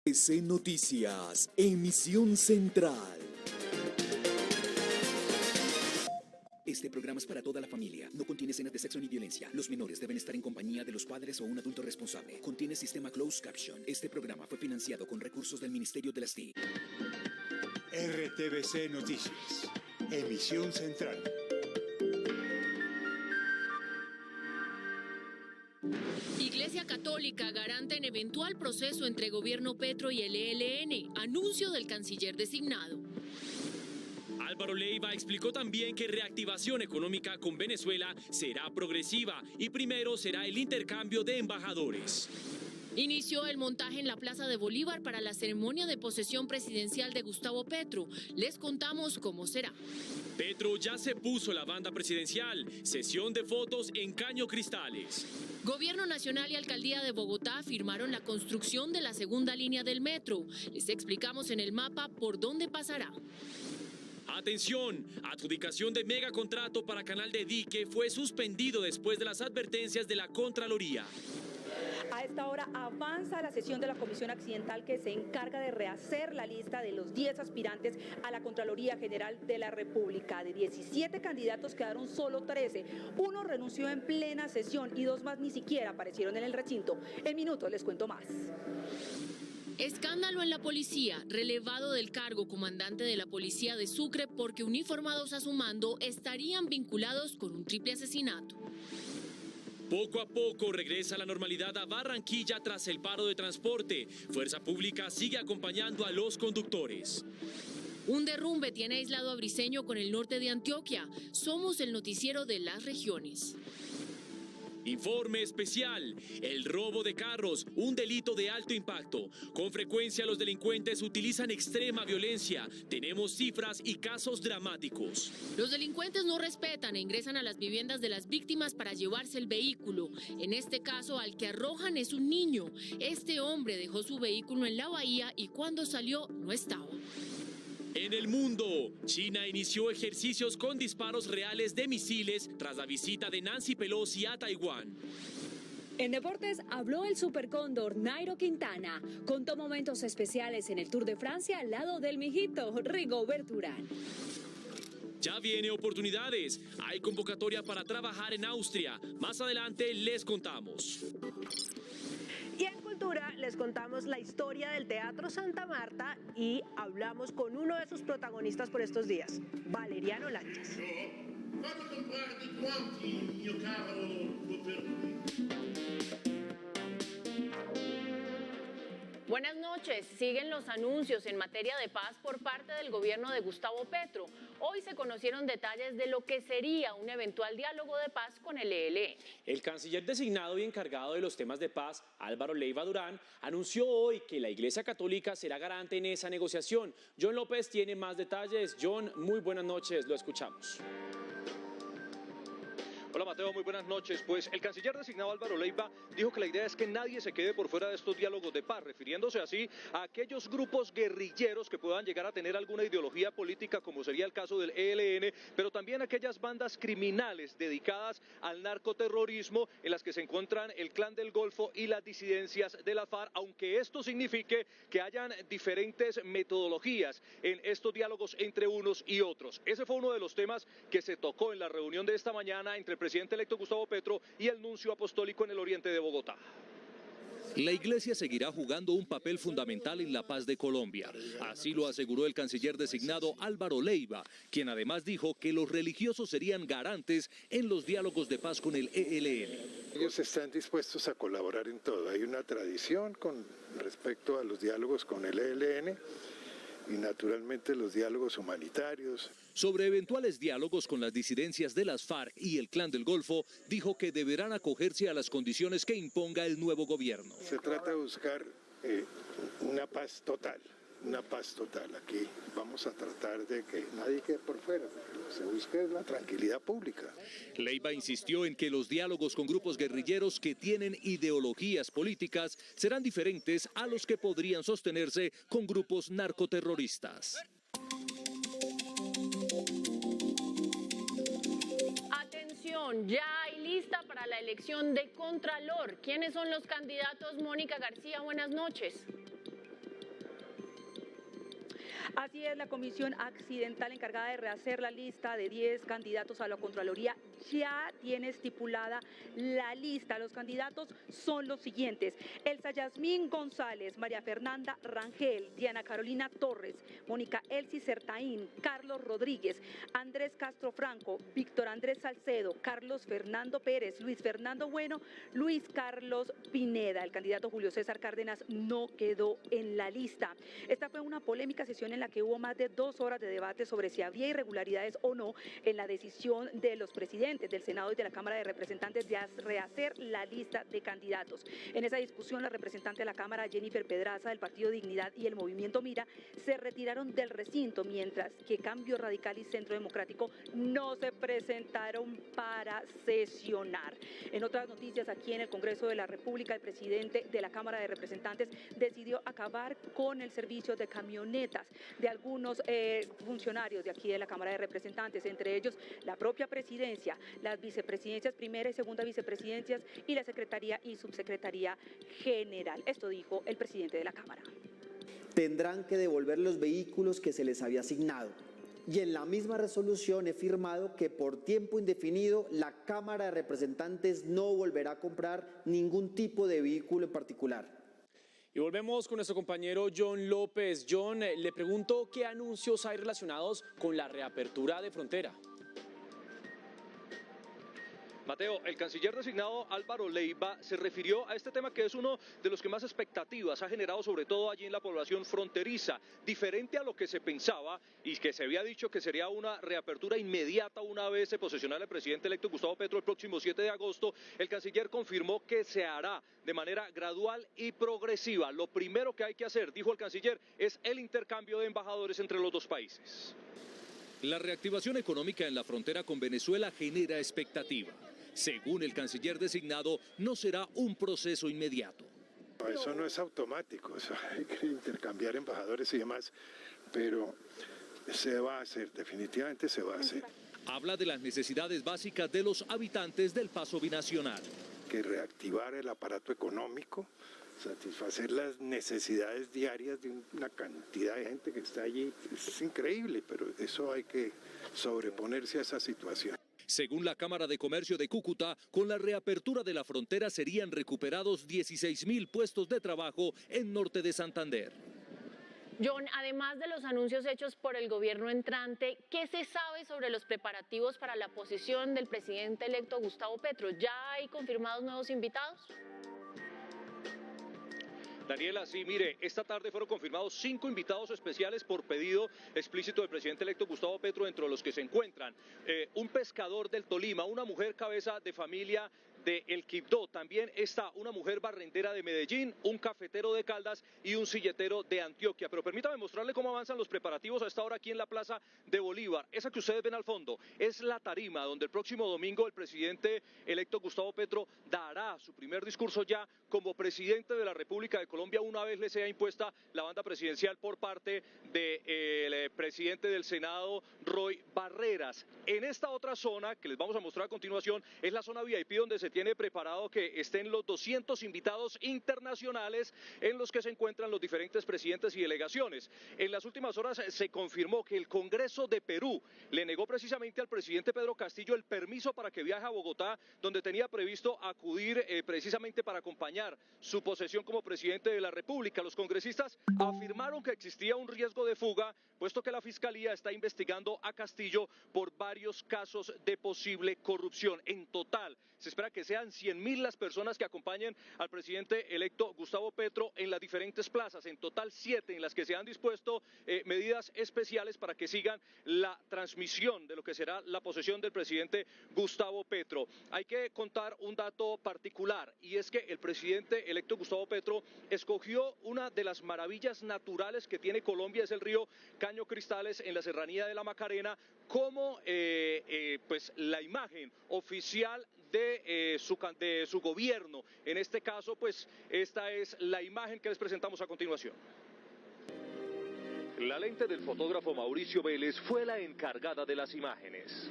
RCC Noticias, emisión central. Este programa es para toda la familia. No contiene escenas de sexo ni violencia. Los menores deben estar en compañía de los padres o un adulto responsable. Contiene sistema closed caption. Este programa fue financiado con recursos del Ministerio de las TIC. RTBC Noticias, emisión central. Iglesia Católica garante en eventual proceso entre gobierno Petro y el ELN. Anuncio del canciller designado. Álvaro Leiva explicó también que reactivación económica con Venezuela será progresiva y primero será el intercambio de embajadores. Inició el montaje en la Plaza de Bolívar para la ceremonia de posesión presidencial de Gustavo Petro. Les contamos cómo será. Petro ya se puso la banda presidencial. Sesión de fotos en Caño Cristales. Gobierno Nacional y Alcaldía de Bogotá firmaron la construcción de la segunda línea del metro. Les explicamos en el mapa por dónde pasará. Atención, adjudicación de megacontrato para Canal de Dique fue suspendido después de las advertencias de la Contraloría. A esta hora avanza la sesión de la Comisión Accidental que se encarga de rehacer la lista de los 10 aspirantes a la Contraloría General de la República. De 17 candidatos quedaron solo 13. Uno renunció en plena sesión y 2 más ni siquiera aparecieron en el recinto. En minutos les cuento más. Escándalo en la policía, relevado del cargo comandante de la policía de Sucre porque uniformados a su mando estarían vinculados con un triple asesinato. Poco a poco regresa la normalidad a Barranquilla tras el paro de transporte. Fuerza Pública sigue acompañando a los conductores. Un derrumbe tiene aislado a Briceño con el norte de Antioquia. Somos el noticiero de las regiones. Informe especial, el robo de carros, un delito de alto impacto. Con frecuencia los delincuentes utilizan extrema violencia. Tenemos cifras y casos dramáticos. Los delincuentes no respetan e ingresan a las viviendas de las víctimas para llevarse el vehículo. En este caso, al que arrojan es un niño. Este hombre dejó su vehículo en la bahía y cuando salió no estaba. En el mundo, China inició ejercicios con disparos reales de misiles tras la visita de Nancy Pelosi a Taiwán. En deportes habló el supercóndor Nairo Quintana. Contó momentos especiales en el Tour de Francia al lado del mijito Rigoberto Urán. Ya viene oportunidades. Hay convocatoria para trabajar en Austria. Más adelante les contamos. Y en Cultura les contamos la historia del Teatro Santa Marta y hablamos con uno de sus protagonistas por estos días, Valeriano Lanchas. Buenas noches. Siguen los anuncios en materia de paz por parte del gobierno de Gustavo Petro. Hoy se conocieron detalles de lo que sería un eventual diálogo de paz con el ELN. El canciller designado y encargado de los temas de paz, Álvaro Leiva Durán, anunció hoy que la Iglesia Católica será garante en esa negociación. John López tiene más detalles. John, muy buenas noches, lo escuchamos. Hola Mateo, muy buenas noches. Pues el canciller designado Álvaro Leiva dijo que la idea es que nadie se quede por fuera de estos diálogos de paz, refiriéndose así a aquellos grupos guerrilleros que puedan llegar a tener alguna ideología política, como sería el caso del ELN, pero también aquellas bandas criminales dedicadas al narcoterrorismo en las que se encuentran el Clan del Golfo y las disidencias de la FARC, aunque esto signifique que hayan diferentes metodologías en estos diálogos entre unos y otros. Ese fue uno de los temas que se tocó en la reunión de esta mañana entre el presidente electo Gustavo Petro y el nuncio apostólico en el oriente de Bogotá. La Iglesia seguirá jugando un papel fundamental en la paz de Colombia. Así lo aseguró el canciller designado Álvaro Leiva, quien además dijo que los religiosos serían garantes en los diálogos de paz con el ELN. Ellos están dispuestos a colaborar en todo. Hay una tradición con respecto a los diálogos con el ELN y naturalmente los diálogos humanitarios. Sobre eventuales diálogos con las disidencias de las FARC y el Clan del Golfo, dijo que deberán acogerse a las condiciones que imponga el nuevo gobierno. Se trata de buscar una paz total. Aquí vamos a tratar de que nadie quede por fuera, lo que se busca es la tranquilidad pública. Leiva insistió en que los diálogos con grupos guerrilleros que tienen ideologías políticas serán diferentes a los que podrían sostenerse con grupos narcoterroristas. Atención, ya hay lista para la elección de Contralor. ¿Quiénes son los candidatos? Mónica García, buenas noches. Así es, la comisión accidental encargada de rehacer la lista de 10 candidatos a la Contraloría ya tiene estipulada la lista. Los candidatos son los siguientes: Elsa Yasmín González, María Fernanda Rangel, Diana Carolina Torres, Mónica Elsie Certaín, Carlos Rodríguez, Andrés Castro Franco, Víctor Andrés Salcedo, Carlos Fernando Pérez, Luis Fernando Bueno, Luis Carlos Pineda. El candidato Julio César Cárdenas no quedó en la lista. Esta fue una polémica sesión en la que hubo más de 2 horas de debate sobre si había irregularidades o no en la decisión de los presidentes del Senado y de la Cámara de Representantes de rehacer la lista de candidatos. En esa discusión, la representante de la Cámara, Jennifer Pedraza, del Partido Dignidad y el Movimiento Mira, se retiraron del recinto, mientras que Cambio Radical y Centro Democrático no se presentaron para sesionar. En otras noticias, aquí en el Congreso de la República, el presidente de la Cámara de Representantes decidió acabar con el servicio de camionetas de algunos funcionarios de aquí de la Cámara de Representantes, entre ellos la propia presidencia, las vicepresidencias, primera y segunda vicepresidencias y la secretaría y subsecretaría general. Esto dijo el presidente de la Cámara. Tendrán que devolver los vehículos que se les había asignado. Y en la misma resolución he firmado que por tiempo indefinido la Cámara de Representantes no volverá a comprar ningún tipo de vehículo en particular. Y volvemos con nuestro compañero John López. John, le pregunto qué anuncios hay relacionados con la reapertura de frontera. Mateo, el canciller designado Álvaro Leiva se refirió a este tema que es uno de los que más expectativas ha generado, sobre todo allí en la población fronteriza, diferente a lo que se pensaba y que se había dicho que sería una reapertura inmediata una vez se posesionara el presidente electo Gustavo Petro el próximo 7 de agosto. El canciller confirmó que se hará de manera gradual y progresiva. Lo primero que hay que hacer, dijo el canciller, es el intercambio de embajadores entre los dos países. La reactivación económica en la frontera con Venezuela genera expectativa. Según el canciller designado, no será un proceso inmediato. Eso no es automático, eso hay que intercambiar embajadores y demás, pero se va a hacer, definitivamente se va a hacer. Habla de las necesidades básicas de los habitantes del paso binacional. Que reactivar el aparato económico, satisfacer las necesidades diarias de una cantidad de gente que está allí, es increíble, pero eso hay que sobreponerse a esa situación. Según la Cámara de Comercio de Cúcuta, con la reapertura de la frontera serían recuperados 16.000 puestos de trabajo en norte de Santander. John, además de los anuncios hechos por el gobierno entrante, ¿qué se sabe sobre los preparativos para la posición del presidente electo Gustavo Petro? ¿Ya hay confirmados nuevos invitados? Daniela, sí, mire, esta tarde fueron confirmados 5 invitados especiales por pedido explícito del presidente electo Gustavo Petro, entre los que se encuentran un pescador del Tolima, una mujer cabeza de familia de El Quibdó, también está una mujer barrendera de Medellín, un cafetero de Caldas y un silletero de Antioquia. Pero permítame mostrarle cómo avanzan los preparativos a esta hora aquí en la Plaza de Bolívar. Esa que ustedes ven al fondo es la tarima donde el próximo domingo el presidente electo Gustavo Petro dará su primer discurso ya como presidente de la República de Colombia, una vez le sea impuesta la banda presidencial por parte del presidente del Senado, Roy Barreras. En esta otra zona que les vamos a mostrar a continuación es la zona VIP, donde se tiene preparado que estén los 200 invitados internacionales en los que se encuentran los diferentes presidentes y delegaciones. En las últimas horas se confirmó que el Congreso de Perú le negó precisamente al presidente Pedro Castillo el permiso para que viaje a Bogotá, donde tenía previsto acudir precisamente para acompañar su posesión como presidente de la República. Los congresistas afirmaron que existía un riesgo de fuga, puesto que la Fiscalía está investigando a Castillo por varios casos de posible corrupción. En total, se espera que sean 100.000 las personas que acompañen al presidente electo Gustavo Petro en las diferentes plazas, en total 7 en las que se han dispuesto medidas especiales para que sigan la transmisión de lo que será la posesión del presidente Gustavo Petro. Hay que contar un dato particular, y es que el presidente electo Gustavo Petro escogió una de las maravillas naturales que tiene Colombia, es el río Caño Cristales en la serranía de la Macarena, como pues la imagen oficial de su gobierno. En este caso, pues esta es la imagen que les presentamos a continuación. La lente del fotógrafo Mauricio Vélez fue la encargada de las imágenes.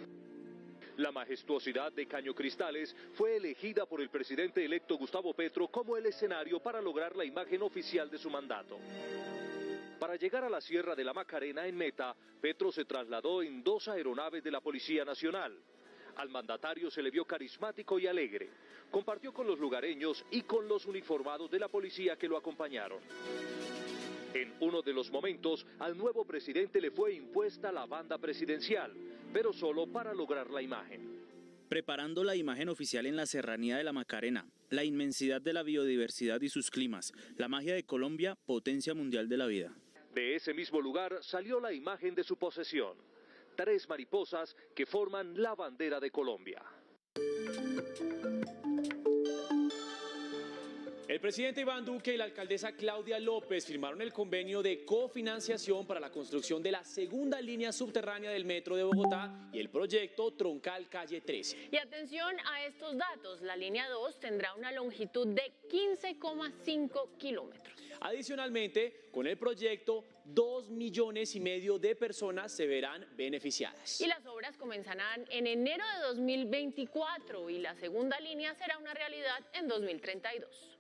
La majestuosidad de Caño Cristales fue elegida por el presidente electo Gustavo Petro como el escenario para lograr la imagen oficial de su mandato. Para llegar a la Sierra de la Macarena en Meta, Petro se trasladó en 2 aeronaves de la Policía Nacional. Al mandatario se le vio carismático y alegre. Compartió con los lugareños y con los uniformados de la policía que lo acompañaron. En uno de los momentos, al nuevo presidente le fue impuesta la banda presidencial, pero solo para lograr la imagen. Preparando la imagen oficial en la Serranía de la Macarena, la inmensidad de la biodiversidad y sus climas, la magia de Colombia, potencia mundial de la vida. De ese mismo lugar salió la imagen de su posesión. 3 mariposas que forman la bandera de Colombia. El presidente Iván Duque y la alcaldesa Claudia López firmaron el convenio de cofinanciación para la construcción de la segunda línea subterránea del metro de Bogotá y el proyecto Troncal Calle 13. Y atención a estos datos, la línea 2 tendrá una longitud de 15,5 kilómetros. Adicionalmente, con el proyecto, 2,5 millones de personas se verán beneficiadas. Y las obras comenzarán en enero de 2024 y la segunda línea será una realidad en 2032.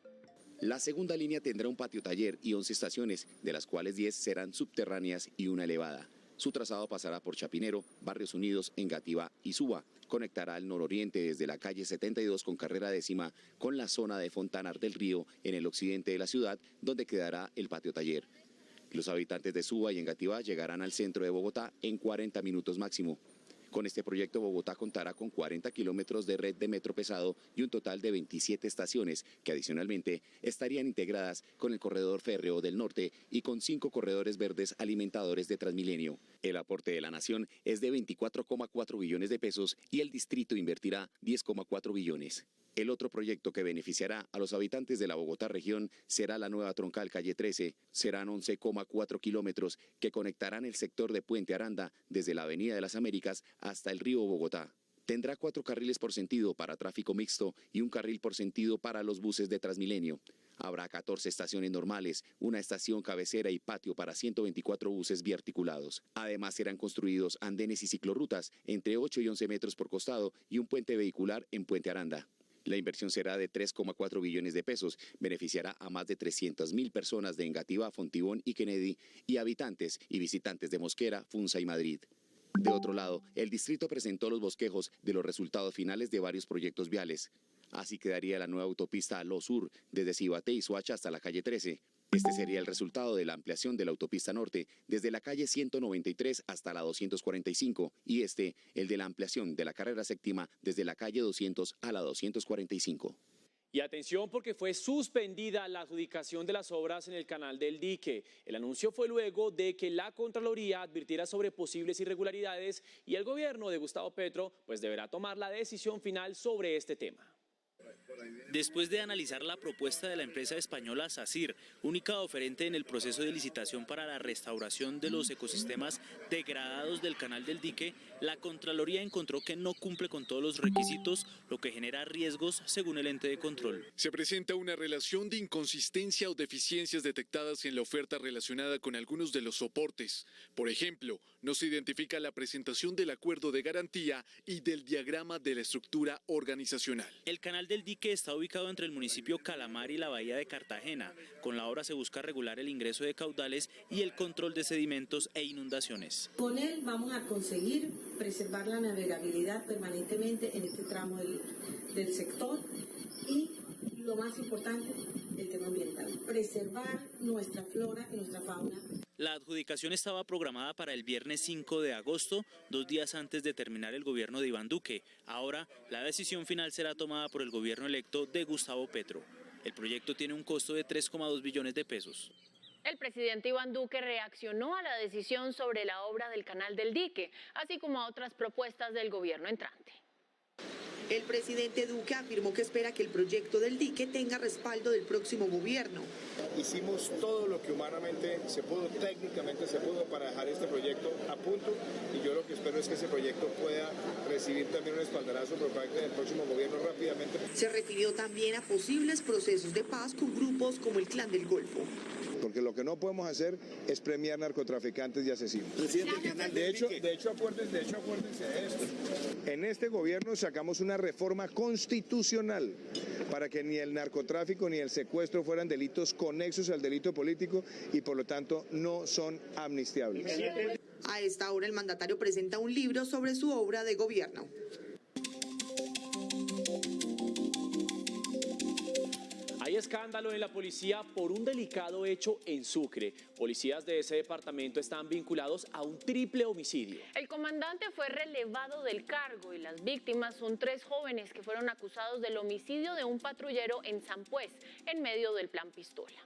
La segunda línea tendrá un patio taller y 11 estaciones, de las cuales 10 serán subterráneas y una elevada. Su trazado pasará por Chapinero, Barrios Unidos, Engativá y Suba. Conectará al nororiente desde la calle 72 con carrera 10ª con la zona de Fontanar del Río en el occidente de la ciudad, donde quedará el patio taller. Los habitantes de Suba y Engativá llegarán al centro de Bogotá en 40 minutos máximo. Con este proyecto, Bogotá contará con 40 kilómetros de red de metro pesado y un total de 27 estaciones, que adicionalmente estarían integradas con el corredor férreo del norte y con 5 corredores verdes alimentadores de Transmilenio. El aporte de la nación es de 24,4 billones de pesos y el distrito invertirá 10,4 billones. El otro proyecto que beneficiará a los habitantes de la Bogotá región será la nueva Troncal Calle 13. Serán 11,4 kilómetros que conectarán el sector de Puente Aranda desde la Avenida de las Américas hasta el río Bogotá. Tendrá 4 carriles por sentido para tráfico mixto y un carril por sentido para los buses de Transmilenio. Habrá 14 estaciones normales, una estación cabecera y patio para 124 buses biarticulados. Además serán construidos andenes y ciclorrutas entre 8 y 11 metros por costado y un puente vehicular en Puente Aranda. La inversión será de 3,4 billones de pesos, beneficiará a más de 300.000 personas de Engativá, Fontibón y Kennedy y habitantes y visitantes de Mosquera, Funza y Madrid. De otro lado, el distrito presentó los bosquejos de los resultados finales de varios proyectos viales. Así quedaría la nueva autopista Aló Sur, desde Cibaté y Soacha hasta la calle 13. Este sería el resultado de la ampliación de la autopista norte, desde la calle 193 hasta la 245, y el de la ampliación de la carrera séptima, desde la calle 200 a la 245. Y atención porque fue suspendida la adjudicación de las obras en el Canal del Dique. El anuncio fue luego de que la Contraloría advirtiera sobre posibles irregularidades y el gobierno de Gustavo Petro pues deberá tomar la decisión final sobre este tema. Después de analizar la propuesta de la empresa española SACIR, única oferente en el proceso de licitación para la restauración de los ecosistemas degradados del Canal del Dique, la Contraloría encontró que no cumple con todos los requisitos, lo que genera riesgos según el ente de control. Se presenta una relación de inconsistencia o deficiencias detectadas en la oferta relacionada con algunos de los soportes. Por ejemplo, no se identifica la presentación del acuerdo de garantía y del diagrama de la estructura organizacional. El Canal del Dique está ubicado entre el municipio Calamar y la bahía de Cartagena. Con la obra se busca regular el ingreso de caudales y el control de sedimentos e inundaciones. Con él vamos a conseguir preservar la navegabilidad permanentemente en este tramo del sector y lo más importante, el tema ambiental, preservar nuestra flora y nuestra fauna. La adjudicación estaba programada para el viernes 5 de agosto, 2 días antes de terminar el gobierno de Iván Duque. Ahora, la decisión final será tomada por el gobierno electo de Gustavo Petro. El proyecto tiene un costo de 3,2 billones de pesos. El presidente Iván Duque reaccionó a la decisión sobre la obra del Canal del Dique, así como a otras propuestas del gobierno entrante. El presidente Duque afirmó que espera que el proyecto del dique tenga respaldo del próximo gobierno. Hicimos todo lo que humanamente se pudo, técnicamente se pudo, para dejar este proyecto a punto, y yo lo que espero es que ese proyecto pueda recibir también un espaldarazo por parte del próximo gobierno rápidamente. Se refirió también a posibles procesos de paz con grupos como el Clan del Golfo. Porque lo que no podemos hacer es premiar narcotraficantes y asesinos. De hecho, acuérdense de esto. En este gobierno sacamos una reforma constitucional para que ni el narcotráfico ni el secuestro fueran delitos conexos al delito político y por lo tanto no son amnistiables. A esta hora el mandatario presenta un libro sobre su obra de gobierno. Hay escándalo en la policía por un delicado hecho en Sucre. Policías de ese departamento están vinculados a un triple homicidio. El comandante fue relevado del cargo y las víctimas son 3 jóvenes que fueron acusados del homicidio de un patrullero en San Pues, en medio del Plan Pistola.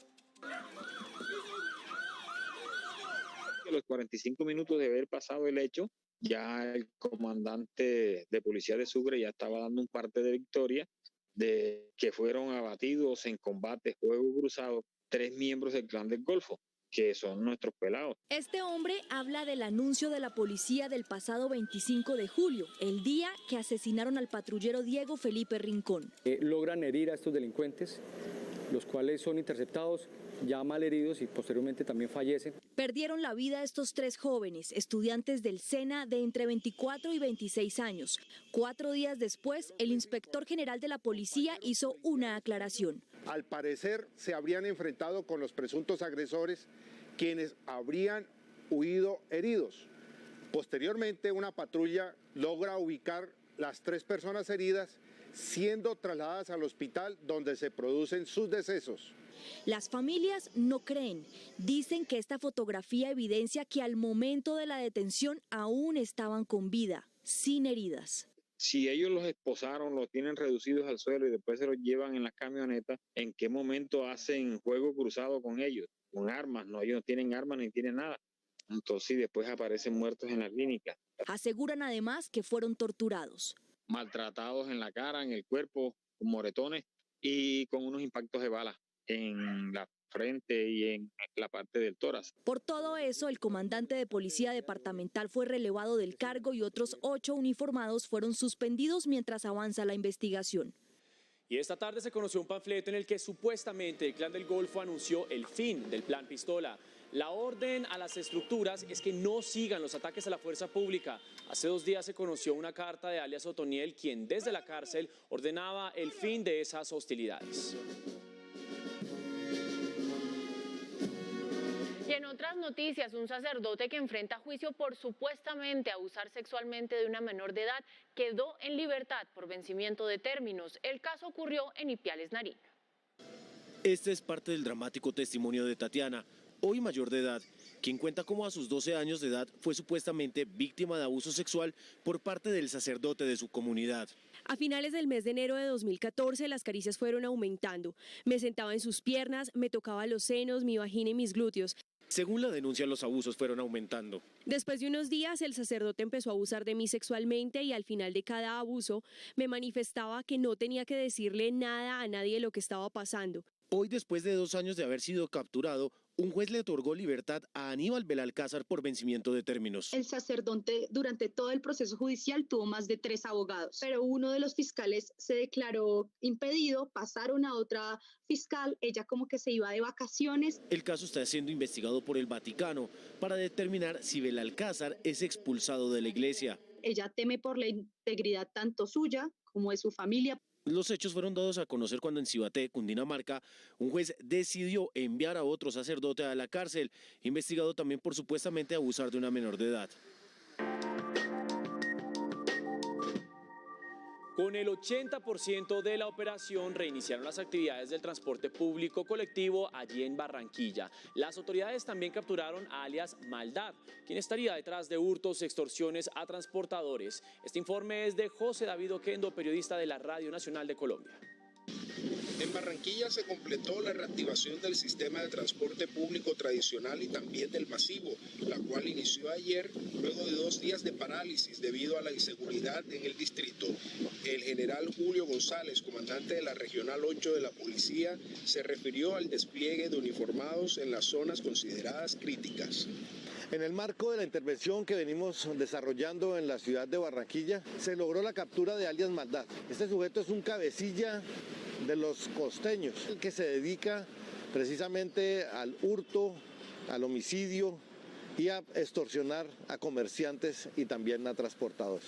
A los 45 minutos de haber pasado el hecho, ya el comandante de policía de Sucre ya estaba dando un parte de victoria, de que fueron abatidos en combate fuego cruzado 3 miembros del Clan del Golfo, que son nuestros pelados. Este hombre habla del anuncio de la policía del pasado 25 de julio, el día que asesinaron al patrullero Diego Felipe Rincón. Logran herir a estos delincuentes, los cuales son interceptados, ya malheridos y posteriormente también fallecen. Perdieron la vida estos 3 jóvenes, estudiantes del SENA de entre 24 y 26 años. 4 días después, el inspector general de la policía hizo una aclaración. Al parecer se habrían enfrentado con los presuntos agresores, quienes habrían huido heridos. Posteriormente, una patrulla logra ubicar las 3 personas heridas, siendo trasladadas al hospital donde se producen sus decesos. Las familias no creen. Dicen que esta fotografía evidencia que al momento de la detención aún estaban con vida, sin heridas. Si ellos los esposaron, los tienen reducidos al suelo y después se los llevan en las camionetas, ¿en qué momento hacen juego cruzado con ellos? Con armas, no, ellos no tienen armas ni tienen nada. Entonces después aparecen muertos en la clínica. Aseguran además que fueron torturados. Maltratados en la cara, en el cuerpo, con moretones y con unos impactos de bala en la frente y en la parte del tórax. Por todo eso, el comandante de policía departamental fue relevado del cargo y otros 8 uniformados fueron suspendidos mientras avanza la investigación. Y esta tarde se conoció un panfleto en el que supuestamente el Clan del Golfo anunció el fin del Plan Pistola. La orden a las estructuras es que no sigan los ataques a la fuerza pública. Hace 2 días se conoció una carta de alias Otoniel, quien desde la cárcel ordenaba el fin de esas hostilidades. Y en otras noticias, un sacerdote que enfrenta juicio por supuestamente abusar sexualmente de una menor de edad quedó en libertad por vencimiento de términos. El caso ocurrió en Ipiales, Nariño. Este es parte del dramático testimonio de Tatiana, hoy mayor de edad, quien cuenta cómo a sus 12 años de edad fue supuestamente víctima de abuso sexual por parte del sacerdote de su comunidad. A finales del mes de enero de 2014 las caricias fueron aumentando. Me sentaba en sus piernas, me tocaba los senos, mi vagina y mis glúteos. Según la denuncia, los abusos fueron aumentando. Después de unos días, el sacerdote empezó a abusar de mí sexualmente y al final de cada abuso me manifestaba que no tenía que decirle nada a nadie de lo que estaba pasando. Hoy, después de 2 años de haber sido capturado, un juez le otorgó libertad a Aníbal Belalcázar por vencimiento de términos. El sacerdote durante todo el proceso judicial tuvo más de 3 abogados, pero uno de los fiscales se declaró impedido, pasaron a otra fiscal, ella como que se iba de vacaciones. El caso está siendo investigado por el Vaticano para determinar si Belalcázar es expulsado de la iglesia. Ella teme por la integridad tanto suya como de su familia. Los hechos fueron dados a conocer cuando en Cibaté, Cundinamarca, un juez decidió enviar a otro sacerdote a la cárcel, investigado también por supuestamente abusar de una menor de edad. Con el 80% de la operación reiniciaron las actividades del transporte público colectivo allí en Barranquilla. Las autoridades también capturaron a alias Maldad, quien estaría detrás de hurtos y extorsiones a transportadores. Este informe es de José David Oquendo, periodista de la Radio Nacional de Colombia. En Barranquilla se completó la reactivación del sistema de transporte público tradicional y también del masivo, la cual inició ayer luego de 2 días de parálisis debido a la inseguridad en el distrito. El general Julio González, comandante de la Regional 8 de la Policía, se refirió al despliegue de uniformados en las zonas consideradas críticas. En el marco de la intervención que venimos desarrollando en la ciudad de Barranquilla, se logró la captura de alias Maldad. Este sujeto es un cabecilla de los costeños, el que se dedica precisamente al hurto, al homicidio y a extorsionar a comerciantes y también a transportadores.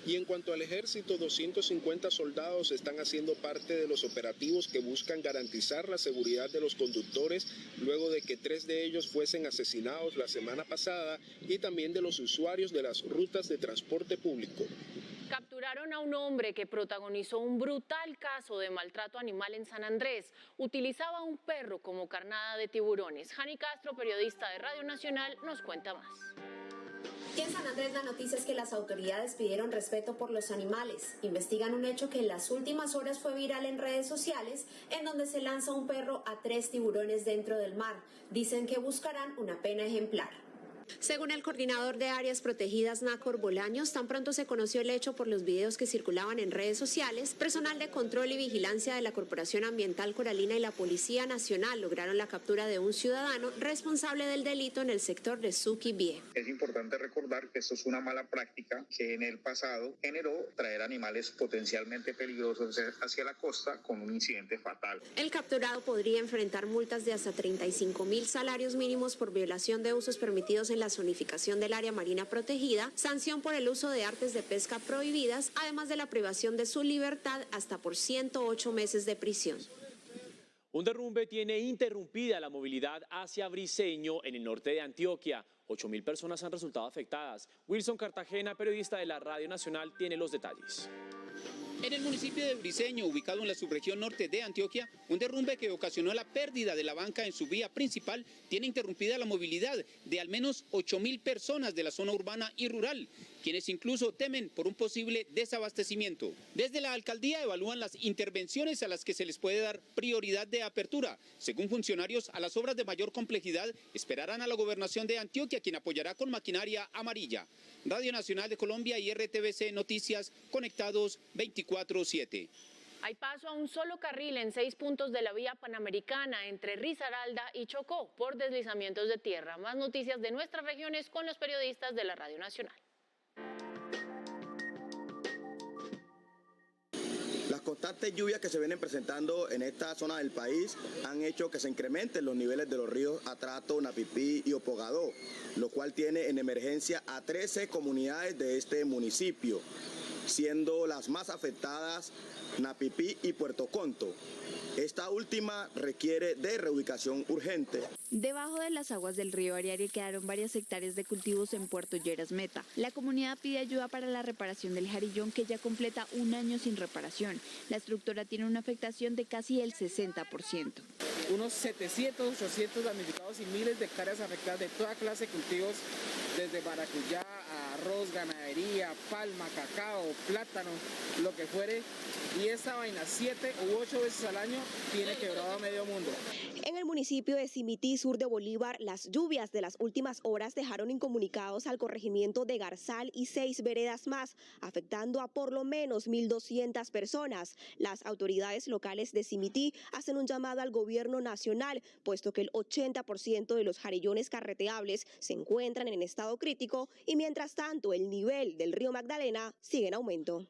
Y en cuanto al ejército, 250 soldados están haciendo parte de los operativos que buscan garantizar la seguridad de los conductores luego de que 3 de ellos fuesen asesinados la semana pasada y también de los usuarios de las rutas de transporte público. Capturaron a un hombre que protagonizó un brutal caso de maltrato animal en San Andrés. Utilizaba un perro como carnada de tiburones. Jani Castro, periodista de Radio Nacional, nos cuenta más. Y en San Andrés la noticia es que las autoridades pidieron respeto por los animales. Investigan un hecho que en las últimas horas fue viral en redes sociales, en donde se lanza un perro a 3 tiburones dentro del mar. Dicen que buscarán una pena ejemplar. Según el coordinador de áreas protegidas, Nácor Bolaños, tan pronto se conoció el hecho por los videos que circulaban en redes sociales, personal de control y vigilancia de la Corporación Ambiental Coralina y la Policía Nacional lograron la captura de un ciudadano responsable del delito en el sector de Suquibie. Es importante recordar que esto es una mala práctica que en el pasado generó traer animales potencialmente peligrosos hacia la costa con un incidente fatal. El capturado podría enfrentar multas de hasta 35.000 salarios mínimos por violación de usos permitidos en la zonificación del área marina protegida, sanción por el uso de artes de pesca prohibidas, además de la privación de su libertad hasta por 108 meses de prisión. Un derrumbe tiene interrumpida la movilidad hacia Briceño, en el norte de Antioquia. 8.000 personas han resultado afectadas. Wilson Cartagena, periodista de la Radio Nacional, tiene los detalles. En el municipio de Briceño, ubicado en la subregión norte de Antioquia, un derrumbe que ocasionó la pérdida de la banca en su vía principal tiene interrumpida la movilidad de al menos 8.000 personas de la zona urbana y rural, quienes incluso temen por un posible desabastecimiento. Desde la alcaldía evalúan las intervenciones a las que se les puede dar prioridad de apertura. Según funcionarios, a las obras de mayor complejidad esperarán a la gobernación de Antioquia, quien apoyará con maquinaria amarilla. Radio Nacional de Colombia y RTVC Noticias, conectados 24/7. Hay paso a un solo carril en 6 puntos de la vía panamericana entre Risaralda y Chocó por deslizamientos de tierra. Más noticias de nuestras regiones con los periodistas de la Radio Nacional. Las constantes lluvias que se vienen presentando en esta zona del país han hecho que se incrementen los niveles de los ríos Atrato, Napipí y Opogadó, lo cual tiene en emergencia a 13 comunidades de este municipio, siendo las más afectadas Napipí y Puerto Conto. Esta última requiere de reubicación urgente. Debajo de las aguas del río Ariari quedaron varias hectáreas de cultivos en Puerto Lleras Meta. La comunidad pide ayuda para la reparación del jarillón, que ya completa un año sin reparación. La estructura tiene una afectación de casi el 60%. Unos 700, 800 damnificados y miles de hectáreas afectadas de toda clase de cultivos, desde maracuyá, arroz, ganadería, palma, cacao, plátano, lo que fuere. Y esta vaina 7 u 8 veces al año tiene quebrado a medio mundo. En el municipio de Simití, sur de Bolívar, las lluvias de las últimas horas dejaron incomunicados al corregimiento de Garzal y 6 veredas más, afectando a por lo menos 1.200 personas. Las autoridades locales de Simití hacen un llamado al gobierno nacional, puesto que el 80% de los jarellones carreteables se encuentran en estado crítico y mientras tanto el nivel del río Magdalena sigue en aumento.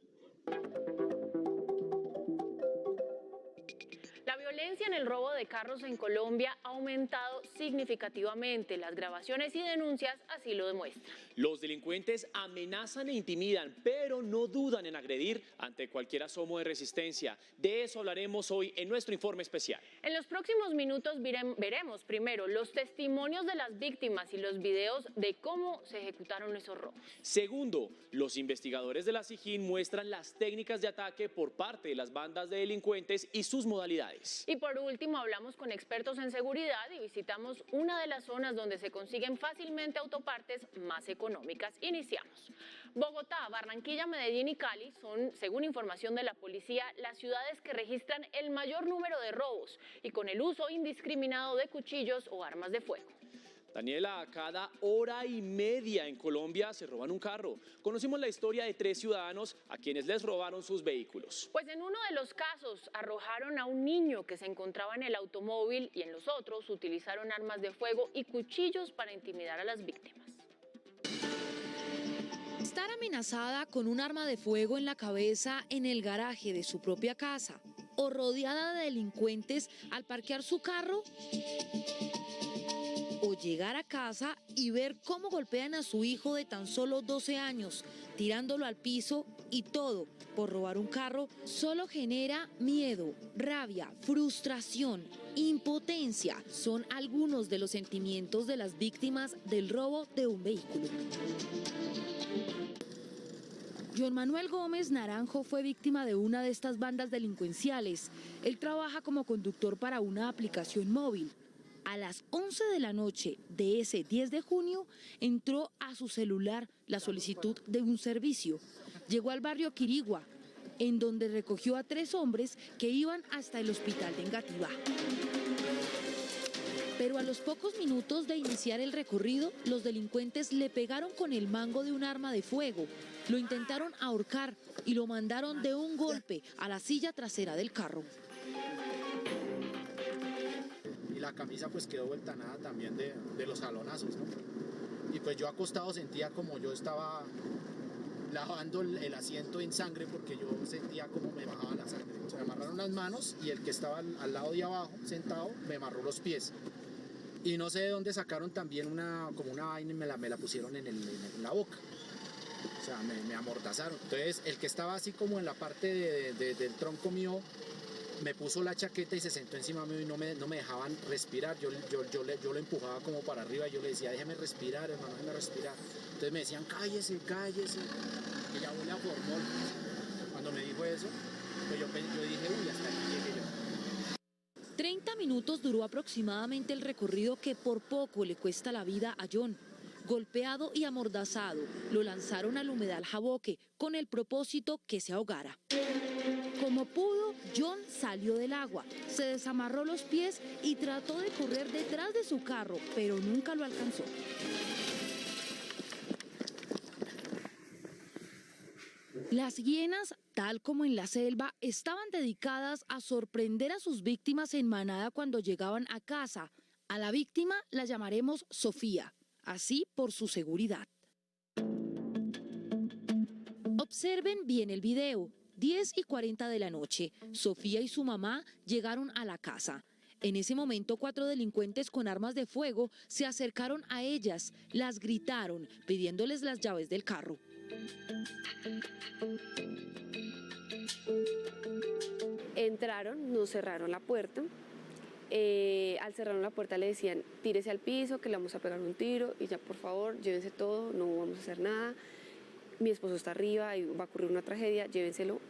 La violencia en el robo de carros en Colombia ha aumentado significativamente. Las grabaciones y denuncias así lo demuestran. Los delincuentes amenazan e intimidan, pero no dudan en agredir ante cualquier asomo de resistencia. De eso hablaremos hoy en nuestro informe especial. En los próximos minutos veremos primero los testimonios de las víctimas y los videos de cómo se ejecutaron esos robos. Segundo, los investigadores de la SIJIN muestran las técnicas de ataque por parte de las bandas de delincuentes y sus modalidades. Y por último hablamos con expertos en seguridad y visitamos una de las zonas donde se consiguen fácilmente autopartes más económicas. Iniciamos. Bogotá, Barranquilla, Medellín y Cali son, según información de la policía, las ciudades que registran el mayor número de robos y con el uso indiscriminado de cuchillos o armas de fuego. Daniela, cada hora y media en Colombia se roban un carro. Conocimos la historia de 3 ciudadanos a quienes les robaron sus vehículos. Pues en uno de los casos arrojaron a un niño que se encontraba en el automóvil y en los otros utilizaron armas de fuego y cuchillos para intimidar a las víctimas. Estar amenazada con un arma de fuego en la cabeza en el garaje de su propia casa o rodeada de delincuentes al parquear su carro, o llegar a casa y ver cómo golpean a su hijo de tan solo 12 años, tirándolo al piso y todo por robar un carro, solo genera miedo, rabia, frustración, impotencia. Son algunos de los sentimientos de las víctimas del robo de un vehículo. John Manuel Gómez Naranjo fue víctima de una de estas bandas delincuenciales. Él trabaja como conductor para una aplicación móvil. A las 11 de la noche de ese 10 de junio entró a su celular la solicitud de un servicio. Llegó al barrio Quirigua, en donde recogió a 3 hombres que iban hasta el hospital de Engativá. Pero a los pocos minutos de iniciar el recorrido, los delincuentes le pegaron con el mango de un arma de fuego, lo intentaron ahorcar y lo mandaron de un golpe a la silla trasera del carro. Y la camisa pues quedó vuelta nada también de los jalonazos, ¿no? Y pues yo acostado sentía como yo estaba lavando el asiento en sangre porque yo sentía como me bajaba la sangre. O sea, me amarraron las manos y el que estaba al lado de abajo, sentado, me amarró los pies. Y no sé de dónde sacaron también como una vaina y me la pusieron en la boca. O sea, me amordazaron. Entonces, el que estaba así como en la parte del tronco mío, me puso la chaqueta y se sentó encima mío y no me dejaban respirar. Yo lo empujaba como para arriba y yo le decía, déjeme respirar, hermano, déjeme respirar. Entonces me decían, cállese, cállese. Y ya huele a formol. Cuando me dijo eso, pues yo dije, uy, hasta aquí llegué yo. 30 minutos duró aproximadamente el recorrido que por poco le cuesta la vida a John. Golpeado y amordazado, lo lanzaron al humedal Jaboque con el propósito que se ahogara. Como pudo, John salió del agua, se desamarró los pies y trató de correr detrás de su carro, pero nunca lo alcanzó. Las hienas, tal como en la selva, estaban dedicadas a sorprender a sus víctimas en manada cuando llegaban a casa. A la víctima la llamaremos Sofía, así por su seguridad. Observen bien el video. 10:40 de la noche, Sofía y su mamá llegaron a la casa. En ese momento, 4 delincuentes con armas de fuego se acercaron a ellas, las gritaron, pidiéndoles las llaves del carro. Entraron, nos cerraron la puerta. Al cerrar la puerta le decían, tírese al piso, que le vamos a pegar un tiro y ya por favor, llévense todo, no vamos a hacer nada. Mi esposo está arriba y va a ocurrir una tragedia, llévenselo.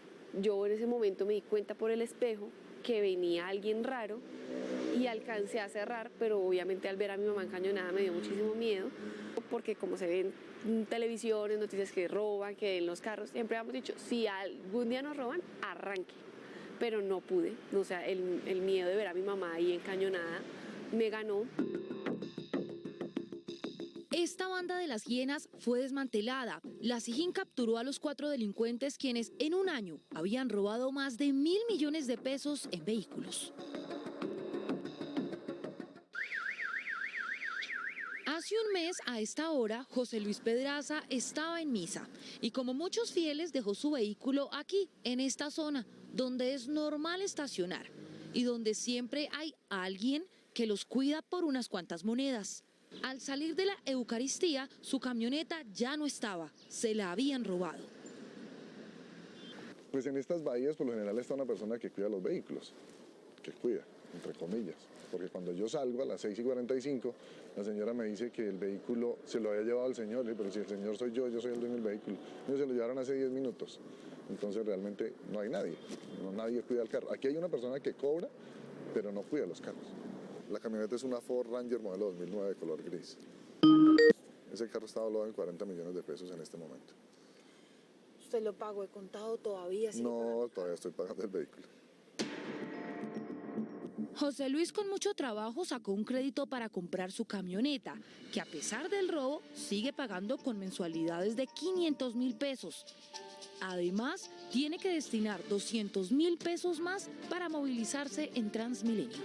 Yo en ese momento me di cuenta por el espejo que venía alguien raro y alcancé a cerrar, pero obviamente al ver a mi mamá encañonada me dio muchísimo miedo, porque como se ven en televisión, en noticias que roban, que en los carros, siempre hemos dicho, si algún día nos roban, arranque. Pero no pude, o sea, el miedo de ver a mi mamá ahí encañonada me ganó. Esta banda de las hienas fue desmantelada. La SIJIN capturó a los 4 delincuentes quienes en un año habían robado más de 1.000 millones de pesos en vehículos. Hace un mes, a esta hora, José Luis Pedraza estaba en misa y como muchos fieles dejó su vehículo aquí, en esta zona, donde es normal estacionar y donde siempre hay alguien que los cuida por unas cuantas monedas. Al salir de la Eucaristía, su camioneta ya no estaba, se la habían robado. Pues en estas bahías por lo general está una persona que cuida los vehículos, que cuida, entre comillas, porque cuando yo salgo a las 6:45, la señora me dice que el vehículo se lo había llevado el señor, pero si el señor soy yo soy el dueño del vehículo. Ellos se lo llevaron hace 10 minutos, entonces realmente no hay nadie, nadie cuida el carro. Aquí hay una persona que cobra, pero no cuida los carros. La camioneta es una Ford Ranger modelo 2009 de color gris. Ese carro está valuado en 40 millones de pesos en este momento. ¿Usted lo pagó de contado todavía? No, todavía estoy pagando el vehículo. José Luis con mucho trabajo sacó un crédito para comprar su camioneta, que a pesar del robo sigue pagando con mensualidades de 500.000 pesos. Además, tiene que destinar 200.000 pesos más para movilizarse en Transmilenio.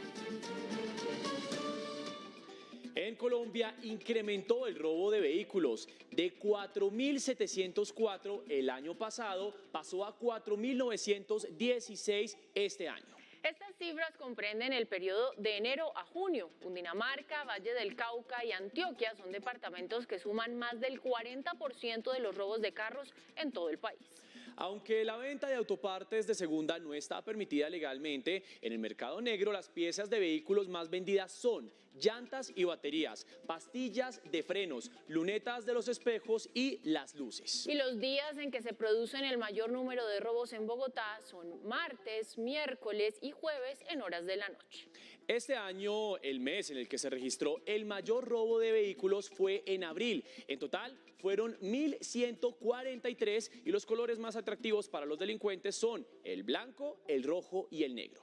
En Colombia incrementó el robo de vehículos. De 4.704 el año pasado, pasó a 4.916 este año. Estas cifras comprenden el periodo de enero a junio. Cundinamarca, Valle del Cauca y Antioquia son departamentos que suman más del 40% de los robos de carros en todo el país. Aunque la venta de autopartes de segunda no está permitida legalmente, en el mercado negro las piezas de vehículos más vendidas son llantas y baterías, pastillas de frenos, lunetas de los espejos y las luces. Y los días en que se producen el mayor número de robos en Bogotá son martes, miércoles y jueves en horas de la noche. Este año, el mes en el que se registró el mayor robo de vehículos fue en abril. En total, fueron 1.143 y los colores más atractivos para los delincuentes son el blanco, el rojo y el negro.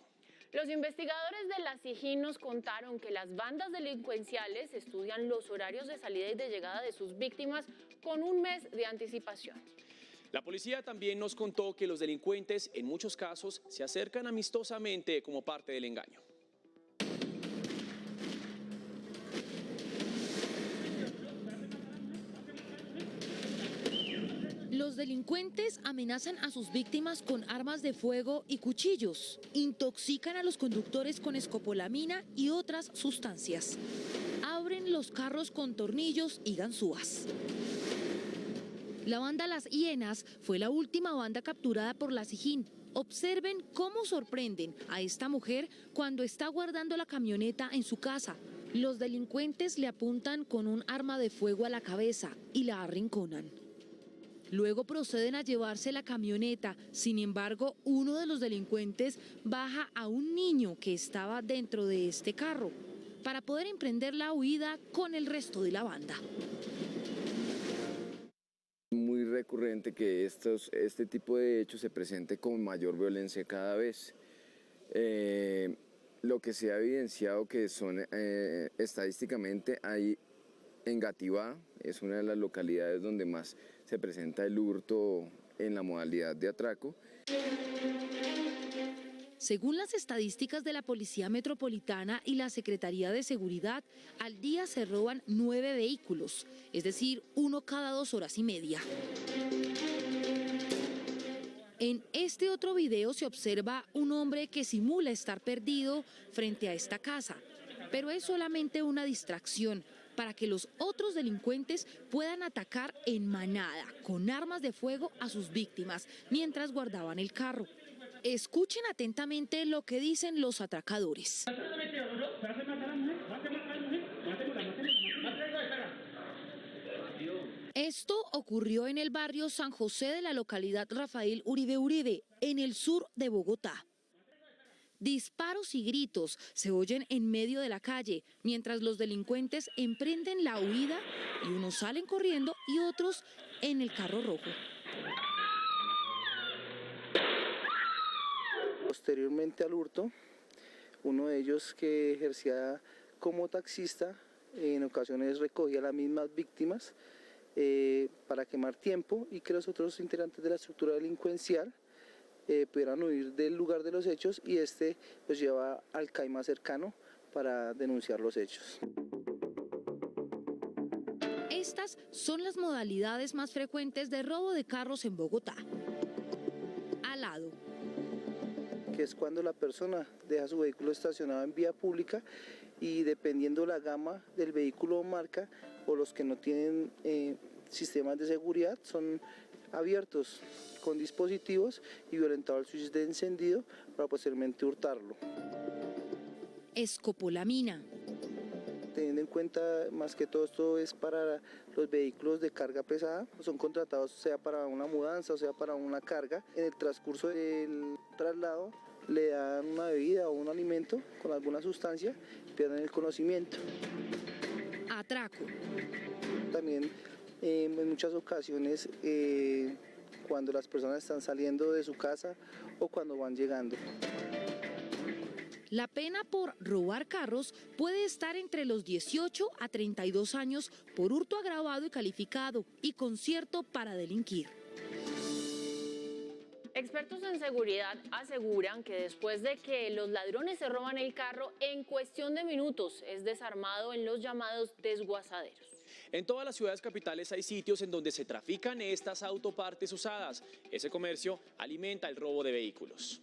Los investigadores de la SIJIN nos contaron que las bandas delincuenciales estudian los horarios de salida y de llegada de sus víctimas con un mes de anticipación. La policía también nos contó que los delincuentes en muchos casos se acercan amistosamente como parte del engaño. Los delincuentes amenazan a sus víctimas con armas de fuego y cuchillos. Intoxican a los conductores con escopolamina y otras sustancias. Abren los carros con tornillos y ganzúas. La banda Las Hienas fue la última banda capturada por la SIJIN. Observen cómo sorprenden a esta mujer cuando está guardando la camioneta en su casa. Los delincuentes le apuntan con un arma de fuego a la cabeza y la arrinconan. Luego proceden a llevarse la camioneta. Sin embargo, uno de los delincuentes baja a un niño que estaba dentro de este carro para poder emprender la huida con el resto de la banda. Muy recurrente que este tipo de hechos se presente con mayor violencia cada vez. Lo que se ha evidenciado que son estadísticamente hay en Gativá, es una de las localidades donde más se presenta el hurto en la modalidad de atraco. Según las estadísticas de la Policía Metropolitana y la Secretaría de Seguridad, al día se roban 9 vehículos, es decir, uno cada 2 horas y media. En este otro video se observa un hombre que simula estar perdido frente a esta casa, pero es solamente una distracción para que los otros delincuentes puedan atacar en manada con armas de fuego a sus víctimas mientras guardaban el carro. Escuchen atentamente lo que dicen los atracadores. Esto ocurrió en el barrio San José de la localidad Rafael Uribe Uribe, en el sur de Bogotá. Disparos y gritos se oyen en medio de la calle, mientras los delincuentes emprenden la huida y unos salen corriendo y otros en el carro rojo. Posteriormente al hurto, uno de ellos que ejercía como taxista, en ocasiones recogía a las mismas víctimas para quemar tiempo y que los otros integrantes de la estructura delincuencial pudieran huir del lugar de los hechos y pues lleva al CAI más cercano para denunciar los hechos. Estas son las modalidades más frecuentes de robo de carros en Bogotá. Alado. Que es cuando la persona deja su vehículo estacionado en vía pública y dependiendo la gama del vehículo o marca o los que no tienen sistemas de seguridad son abiertos con dispositivos y violentado el switch de encendido para posteriormente hurtarlo. Escopolamina. Teniendo en cuenta más que todo esto es para los vehículos de carga pesada, son contratados sea para una mudanza o sea para una carga. En el transcurso del traslado le dan una bebida o un alimento con alguna sustancia, pierden el conocimiento. Atraco. También en muchas ocasiones cuando las personas están saliendo de su casa o cuando van llegando. La pena por robar carros puede estar entre los 18 a 32 años por hurto agravado y calificado y concierto para delinquir. Expertos en seguridad aseguran que después de que los ladrones se roban el carro, en cuestión de minutos es desarmado en los llamados desguazaderos. En todas las ciudades capitales hay sitios en donde se trafican estas autopartes usadas. Ese comercio alimenta el robo de vehículos.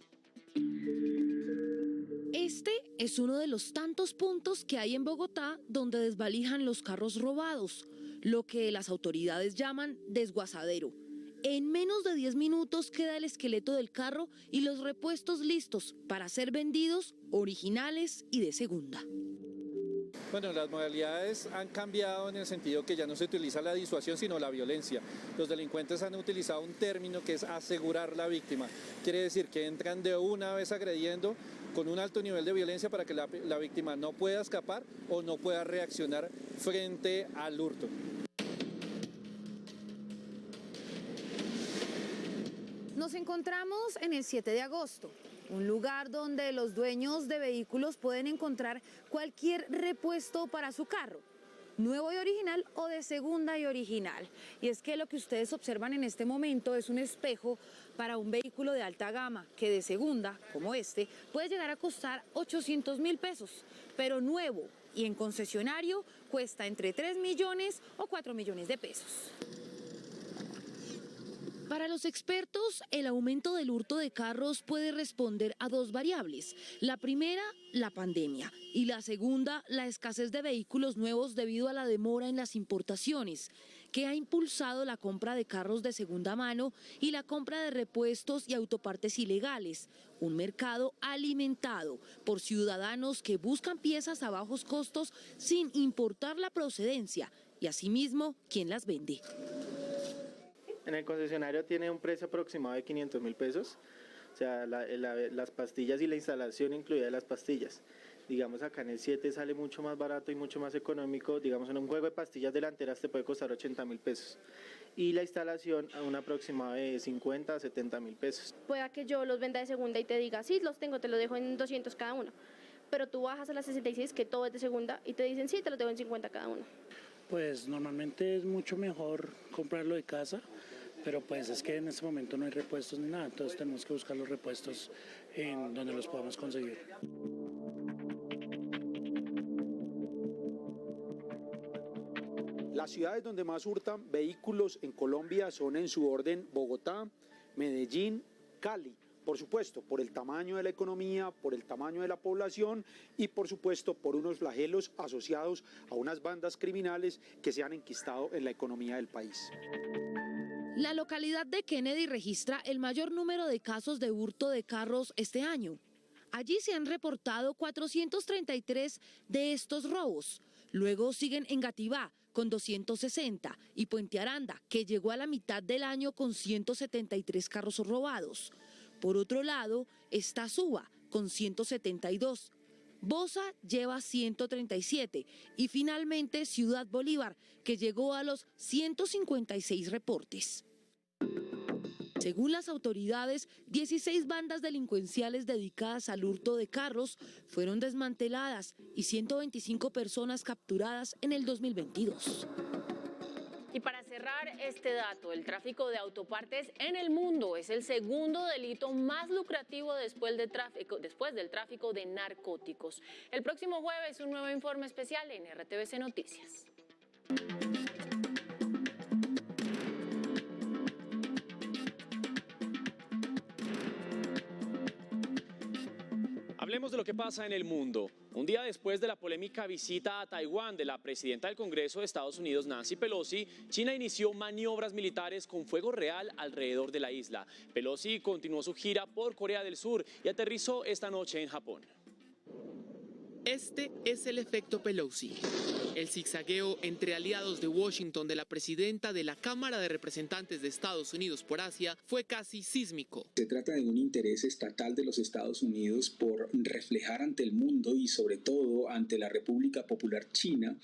Este es uno de los tantos puntos que hay en Bogotá donde desvalijan los carros robados, lo que las autoridades llaman desguazadero. En menos de 10 minutos queda el esqueleto del carro y los repuestos listos para ser vendidos, originales y de segunda. Bueno, las modalidades han cambiado en el sentido que ya no se utiliza la disuasión, sino la violencia. Los delincuentes han utilizado un término que es asegurar la víctima. Quiere decir que entran de una vez agrediendo con un alto nivel de violencia para que la víctima no pueda escapar o no pueda reaccionar frente al hurto. Nos encontramos en el 7 de agosto, un lugar donde los dueños de vehículos pueden encontrar cualquier repuesto para su carro, nuevo y original o de segunda y original. Y es que lo que ustedes observan en este momento es un espejo para un vehículo de alta gama que de segunda, como este, puede llegar a costar 800.000 pesos, pero nuevo y en concesionario cuesta entre 3 millones o 4 millones de pesos. Para los expertos, el aumento del hurto de carros puede responder a dos variables. La primera, la pandemia, y la segunda, la escasez de vehículos nuevos debido a la demora en las importaciones, que ha impulsado la compra de carros de segunda mano y la compra de repuestos y autopartes ilegales, un mercado alimentado por ciudadanos que buscan piezas a bajos costos sin importar la procedencia y asimismo quién las vende. En el concesionario tiene un precio aproximado de 500.000 pesos, o sea, las pastillas y la instalación incluida de las pastillas. Digamos, acá en el 7 sale mucho más barato y mucho más económico. Digamos, en un juego de pastillas delanteras te puede costar 80.000 pesos. Y la instalación a un aproximado de 50 a 70.000 pesos. Pueda que yo los venda de segunda y te diga, sí, los tengo, te los dejo en 200 cada uno. Pero tú bajas a las 66, que todo es de segunda, y te dicen, sí, te los dejo en 50 cada uno. Pues normalmente es mucho mejor comprarlo de casa, pero pues es que en este momento no hay repuestos ni nada, entonces tenemos que buscar los repuestos en donde los podamos conseguir. Las ciudades donde más hurtan vehículos en Colombia son en su orden Bogotá, Medellín, Cali. Por supuesto, por el tamaño de la economía, por el tamaño de la población y por supuesto por unos flagelos asociados a unas bandas criminales que se han enquistado en la economía del país. La localidad de Kennedy registra el mayor número de casos de hurto de carros este año. Allí se han reportado 433 de estos robos. Luego siguen Engativá con 260 y Puente Aranda, que llegó a la mitad del año con 173 carros robados. Por otro lado está Suba con 172. Bosa lleva 137 y finalmente Ciudad Bolívar, que llegó a los 156 reportes. Según las autoridades, 16 bandas delincuenciales dedicadas al hurto de carros fueron desmanteladas y 125 personas capturadas en el 2022. Y para cerrar este dato, el tráfico de autopartes en el mundo es el segundo delito más lucrativo después del tráfico de narcóticos. El próximo jueves un nuevo informe especial en RTVC Noticias. Hablemos de lo que pasa en el mundo. Un día después de la polémica visita a Taiwán de la presidenta del Congreso de Estados Unidos, Nancy Pelosi, China inició maniobras militares con fuego real alrededor de la isla. Pelosi continuó su gira por Corea del Sur y aterrizó esta noche en Japón. Este es el efecto Pelosi. El zigzagueo entre aliados de Washington de la presidenta de la Cámara de Representantes de Estados Unidos por Asia fue casi sísmico. Se trata de un interés estatal de los Estados Unidos por reflejar ante el mundo y sobre todo ante la República Popular China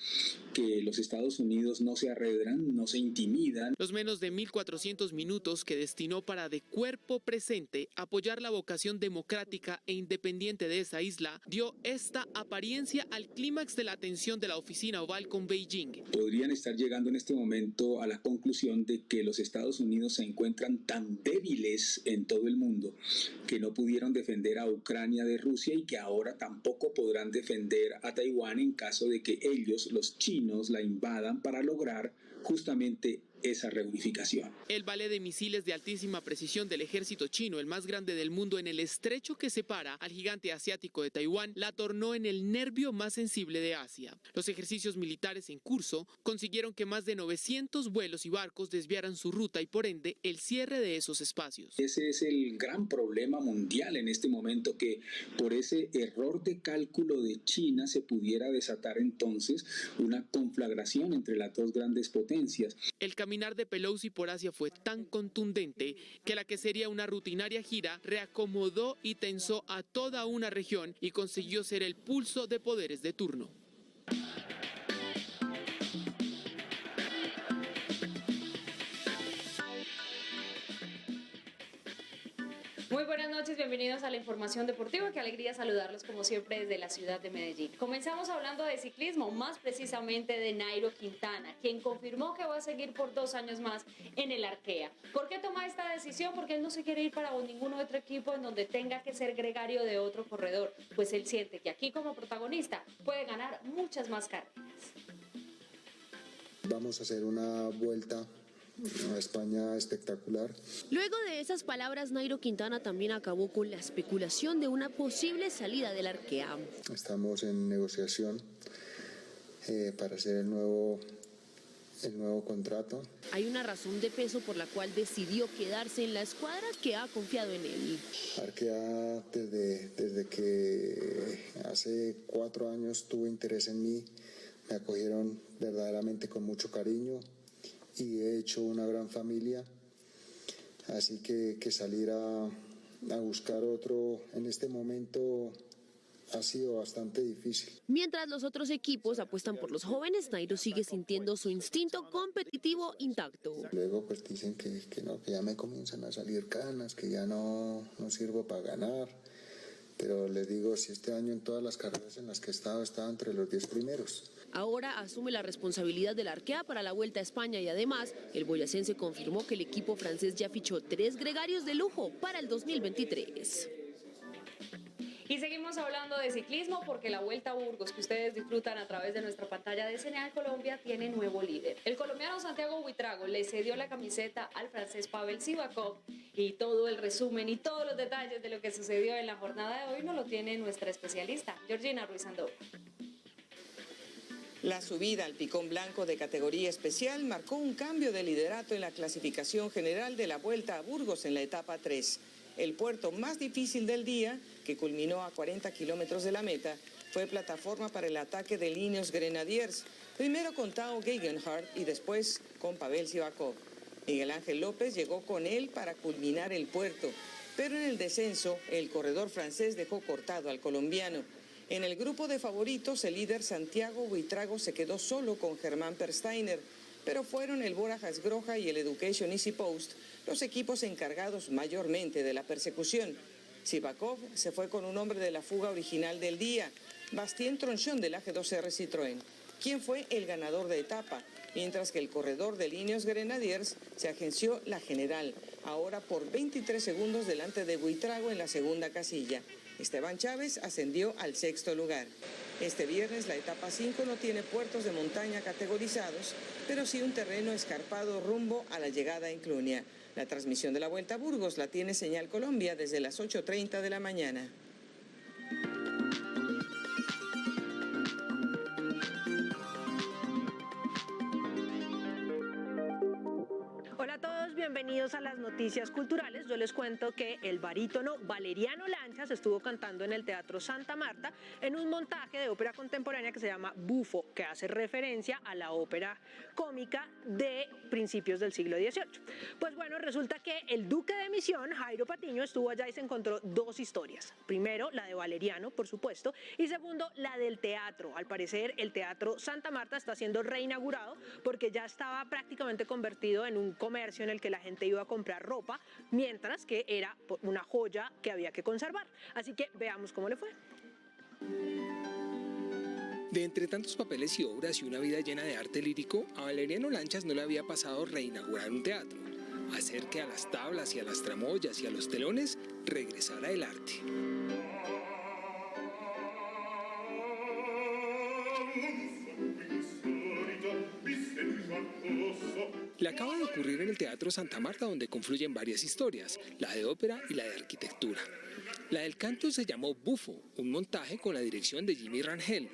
que los Estados Unidos no se arredran, no se intimidan. Los menos de 1.400 minutos que destinó para de cuerpo presente apoyar la vocación democrática e independiente de esa isla dio esta apariencia al clímax de la tensión de la oficina oval con Beijing. Podrían estar llegando en este momento a la conclusión de que los Estados Unidos se encuentran tan débiles en todo el mundo que no pudieron defender a Ucrania de Rusia y que ahora tampoco podrán defender a Taiwán en caso de que ellos, los chinos, la invadan para lograr justamente esa reunificación. El ballet de misiles de altísima precisión del ejército chino, el más grande del mundo en el estrecho que separa al gigante asiático de Taiwán, la tornó en el nervio más sensible de Asia. Los ejercicios militares en curso consiguieron que más de 900 vuelos y barcos desviaran su ruta y por ende el cierre de esos espacios. Ese es el gran problema mundial en este momento, que por ese error de cálculo de China se pudiera desatar entonces una conflagración entre las dos grandes potencias. El caminar de Pelosi por Asia fue tan contundente que la que sería una rutinaria gira reacomodó y tensó a toda una región y consiguió ser el pulso de poderes de turno. Muy buenas noches, bienvenidos a la información deportiva. Qué alegría saludarlos como siempre desde la ciudad de Medellín. Comenzamos hablando de ciclismo, más precisamente de Nairo Quintana, quien confirmó que va a seguir por 2 años más en el Arkea. ¿Por qué toma esta decisión? Porque él no se quiere ir para ningún otro equipo en donde tenga que ser gregario de otro corredor, pues él siente que aquí como protagonista puede ganar muchas más carreras. Vamos a hacer una vuelta a España espectacular. Luego de esas palabras, Nairo Quintana también acabó con la especulación de una posible salida del Arkea. Estamos en negociación para hacer el nuevo contrato. Hay una razón de peso por la cual decidió quedarse en la escuadra que ha confiado en él. Arkea, desde que hace 4 años tuvo interés en mí, me acogieron verdaderamente con mucho cariño y he hecho una gran familia, así que salir a buscar otro en este momento ha sido bastante difícil. Mientras los otros equipos apuestan por los jóvenes, Nairo sigue sintiendo su instinto competitivo intacto. Luego pues dicen que no, que ya me comienzan a salir canas, que ya no sirvo para ganar, pero les digo, si este año en todas las carreras en las que he estado entre los 10 primeros. Ahora asume la responsabilidad del Arkea para la Vuelta a España y además el boyacense confirmó que el equipo francés ya fichó 3 gregarios de lujo para el 2023. Y seguimos hablando de ciclismo porque la Vuelta a Burgos que ustedes disfrutan a través de nuestra pantalla de Señal Colombia tiene nuevo líder. El colombiano Santiago Buitrago le cedió la camiseta al francés Pavel Sivakov y todo el resumen y todos los detalles de lo que sucedió en la jornada de hoy nos lo tiene nuestra especialista, Georgina Ruiz Andova. La subida al picón blanco de categoría especial marcó un cambio de liderato en la clasificación general de la Vuelta a Burgos en la etapa 3. El puerto más difícil del día, que culminó a 40 kilómetros de la meta, fue plataforma para el ataque de Ineos Grenadiers, primero con Tao Gegenhardt y después con Pavel Sivakov. Miguel Ángel López llegó con él para culminar el puerto, pero en el descenso el corredor francés dejó cortado al colombiano. En el grupo de favoritos, el líder Santiago Buitrago se quedó solo con Germán Persteiner, pero fueron el Bora Hansgrohe y el Education Easy Post los equipos encargados mayormente de la persecución. Sivakov se fue con un hombre de la fuga original del día, Bastien Tronchon del AG2R Citroën, quien fue el ganador de etapa, mientras que el corredor de Ineos Grenadiers se agenció la general, ahora por 23 segundos delante de Buitrago en la segunda casilla. Esteban Chávez ascendió al 6º lugar. Este viernes la etapa 5 no tiene puertos de montaña categorizados, pero sí un terreno escarpado rumbo a la llegada en Clunia. La transmisión de la Vuelta a Burgos la tiene Señal Colombia desde las 8:30 de la mañana. Hola a todos, bienvenidos a las noticias culturales. Yo les cuento que el barítono Valeriano Lanchas estuvo cantando en el Teatro Santa Marta en un montaje de ópera contemporánea que se llama Bufo, que hace referencia a la ópera cómica de principios del siglo XVIII. Pues bueno, resulta que el duque de Misión, Jairo Patiño, estuvo allá y se encontró 2 historias. Primero, la de Valeriano, por supuesto, y segundo, la del teatro. Al parecer, el Teatro Santa Marta está siendo reinaugurado porque ya estaba prácticamente convertido en un comercio en el que la gente iba a comprar ropa, mientras que era una joya que había que conservar. Así que veamos cómo le fue. De entre tantos papeles y obras y una vida llena de arte lírico, a Valeriano Lanchas no le había pasado reinaugurar un teatro, hacer que a las tablas y a las tramoyas y a los telones regresara el arte. Le acaba de ocurrir en el Teatro Santa Marta, donde confluyen varias historias, la de ópera y la de arquitectura. La del canto se llamó Bufo, un montaje con la dirección de Jimmy Rangel.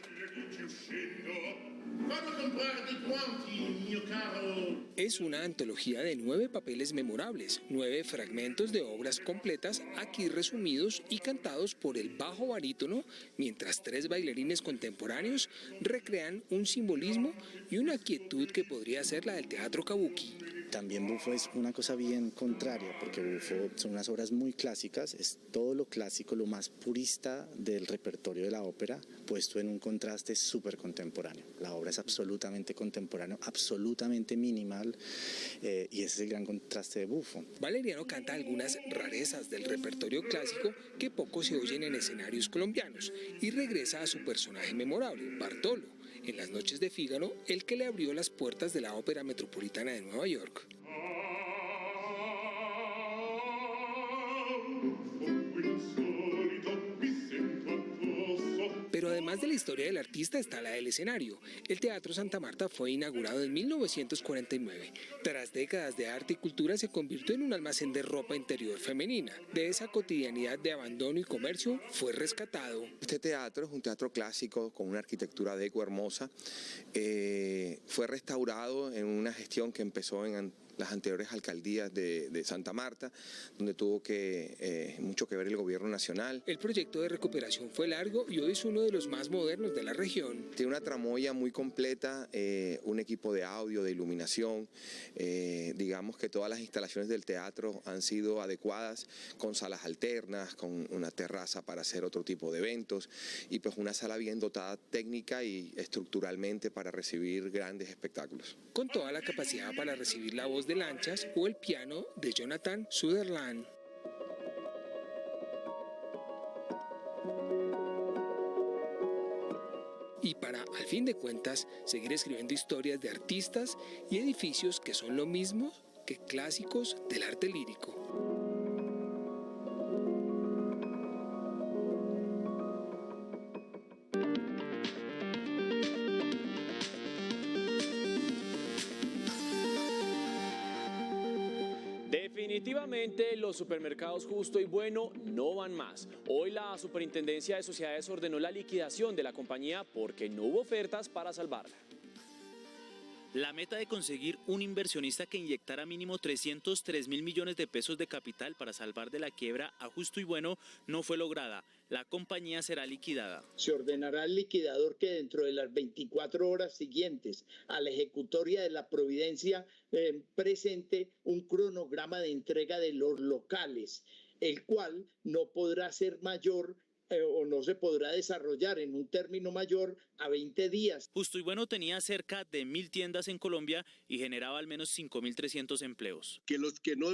Es una antología de 9 papeles memorables, 9 fragmentos de obras completas, aquí resumidos y cantados por el bajo barítono, mientras 3 bailarines contemporáneos recrean un simbolismo y una quietud que podría ser la del teatro kabuki. También Bufo es una cosa bien contraria, porque Bufo son unas obras muy clásicas, es todo lo clásico, lo más purista del repertorio de la ópera, puesto en un contraste súper contemporáneo. La obra es absolutamente contemporánea, absolutamente minimal, y ese es el gran contraste de Bufo. Valeriano canta algunas rarezas del repertorio clásico que poco se oyen en escenarios colombianos y regresa a su personaje memorable, Bartolo, en Las noches de Fígaro, el que le abrió las puertas de la Ópera Metropolitana de Nueva York. Pero además de la historia del artista está la del escenario. El Teatro Santa Marta fue inaugurado en 1949. Tras décadas de arte y cultura se convirtió en un almacén de ropa interior femenina. De esa cotidianidad de abandono y comercio fue rescatado. Este teatro es un teatro clásico con una arquitectura deco hermosa. Fue restaurado en una gestión que empezó en las anteriores alcaldías de Santa Marta, donde tuvo mucho que ver el gobierno nacional. El proyecto de recuperación fue largo y hoy es uno de los más modernos de la región. Tiene una tramoya muy completa, un equipo de audio, de iluminación, digamos que todas las instalaciones del teatro han sido adecuadas, con salas alternas, con una terraza para hacer otro tipo de eventos y pues una sala bien dotada técnica y estructuralmente para recibir grandes espectáculos. Con toda la capacidad para recibir la voz de Lanchas o el piano de Jonathan Sutherland. Y para, al fin de cuentas, seguir escribiendo historias de artistas y edificios que son lo mismo que clásicos del arte lírico. Definitivamente los supermercados Justo y Bueno no van más. Hoy la Superintendencia de Sociedades ordenó la liquidación de la compañía porque no hubo ofertas para salvarla. La meta de conseguir un inversionista que inyectara mínimo 303.000 millones de pesos de capital para salvar de la quiebra a Justo y Bueno no fue lograda. La compañía será liquidada. Se ordenará al liquidador que dentro de las 24 horas siguientes a la ejecutoria de la providencia presente un cronograma de entrega de los locales, el cual no podrá ser mayor o no se podrá desarrollar en un término mayor a 20 días. Justo y Bueno tenía cerca de 1.000 tiendas en Colombia y generaba al menos 5.300 empleos. Que los que no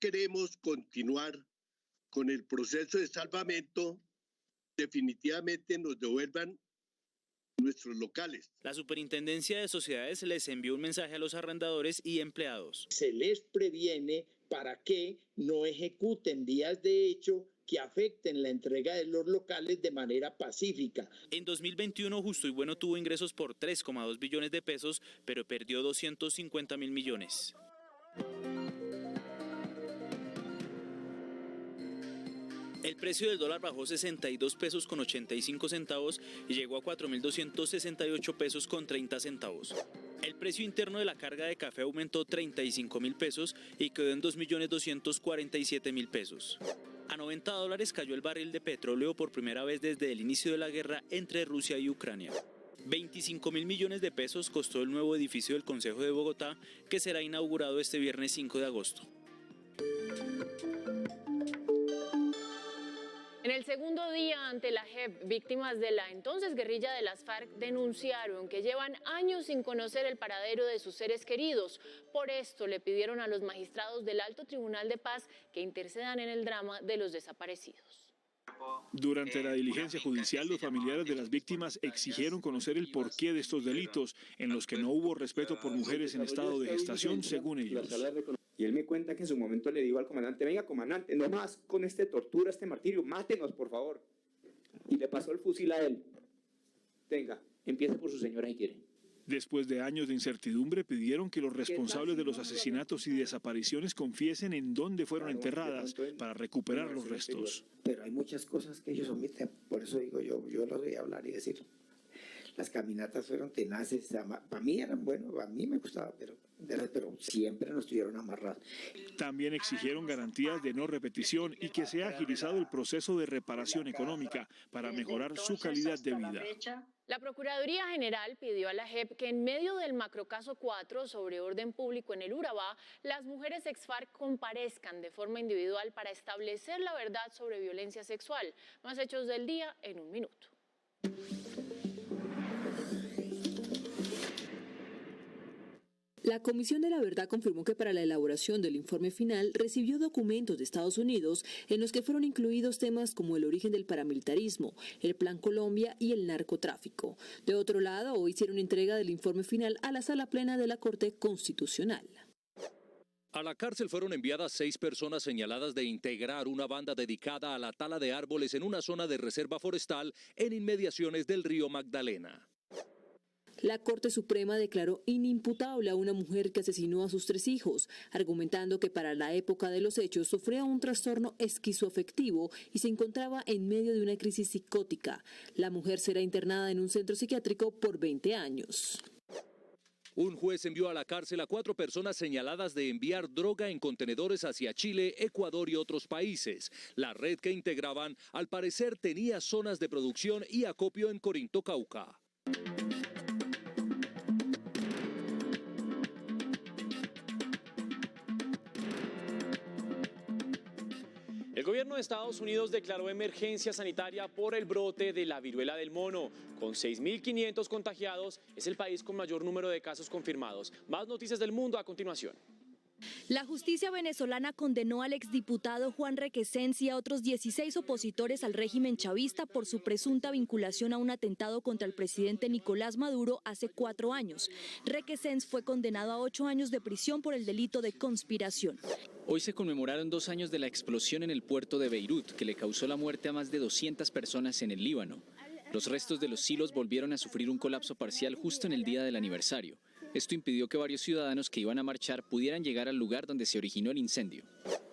queremos continuar con el proceso de salvamento definitivamente nos devuelvan nuestros locales. La Superintendencia de Sociedades les envió un mensaje a los arrendadores y empleados. Se les previene para que no ejecuten vías de hecho que afecten la entrega de los locales de manera pacífica. En 2021 Justo y Bueno tuvo ingresos por 3,2 billones de pesos, pero perdió 250.000 millones. El precio del dólar bajó 62 pesos con 85 centavos y llegó a 4.268 pesos con 30 centavos. El precio interno de la carga de café aumentó 35.000 pesos y quedó en 2.247.000 pesos. A $90 cayó el barril de petróleo por primera vez desde el inicio de la guerra entre Rusia y Ucrania. 25.000 millones de pesos costó el nuevo edificio del Consejo de Bogotá, que será inaugurado este viernes 5 de agosto. En el segundo día ante la JEP, víctimas de la entonces guerrilla de las FARC denunciaron que llevan años sin conocer el paradero de sus seres queridos. Por esto le pidieron a los magistrados del Alto Tribunal de Paz que intercedan en el drama de los desaparecidos. Durante la diligencia judicial, los familiares de las víctimas exigieron conocer el porqué de estos delitos, en los que no hubo respeto por mujeres en estado de gestación, según ellos. Y él me cuenta que en su momento le dijo al comandante, venga comandante, no más con este tortura, este martirio, mátenos por favor. Y le pasó el fusil a él. Tenga, empiece por su señora si quiere. Después de años de incertidumbre, pidieron que los responsables de los asesinatos y desapariciones confiesen en dónde fueron enterradas para recuperar los restos. Pero hay muchas cosas que ellos omiten, por eso digo yo los voy a hablar y decir. Las caminatas fueron tenaces, para mí eran buenos, a mí me gustaba, pero siempre nos tuvieron amarrados. También exigieron garantías de no repetición y que sea agilizado el proceso de reparación económica para mejorar su calidad de vida. La Procuraduría General pidió a la JEP que en medio del macrocaso 4 sobre orden público en el Urabá, las mujeres ex-FARC comparezcan de forma individual para establecer la verdad sobre violencia sexual. Más hechos del día en un minuto. La Comisión de la Verdad confirmó que para la elaboración del informe final recibió documentos de Estados Unidos en los que fueron incluidos temas como el origen del paramilitarismo, el Plan Colombia y el narcotráfico. De otro lado, hoy hicieron entrega del informe final a la Sala Plena de la Corte Constitucional. A la cárcel fueron enviadas 6 personas señaladas de integrar una banda dedicada a la tala de árboles en una zona de reserva forestal en inmediaciones del río Magdalena. La Corte Suprema declaró inimputable a una mujer que asesinó a sus 3 hijos, argumentando que para la época de los hechos sufría un trastorno esquizoafectivo y se encontraba en medio de una crisis psicótica. La mujer será internada en un centro psiquiátrico por 20 años. Un juez envió a la cárcel a 4 personas señaladas de enviar droga en contenedores hacia Chile, Ecuador y otros países. La red que integraban, al parecer, tenía zonas de producción y acopio en Corinto, Cauca. El gobierno de Estados Unidos declaró emergencia sanitaria por el brote de la viruela del mono. Con 6.500 contagiados, es el país con mayor número de casos confirmados. Más noticias del mundo a continuación. La justicia venezolana condenó al exdiputado Juan Requesens y a otros 16 opositores al régimen chavista por su presunta vinculación a un atentado contra el presidente Nicolás Maduro hace 4 años. Requesens fue condenado a 8 años de prisión por el delito de conspiración. Hoy se conmemoraron 2 años de la explosión en el puerto de Beirut, que le causó la muerte a más de 200 personas en el Líbano. Los restos de los silos volvieron a sufrir un colapso parcial justo en el día del aniversario. Esto impidió que varios ciudadanos que iban a marchar pudieran llegar al lugar donde se originó el incendio.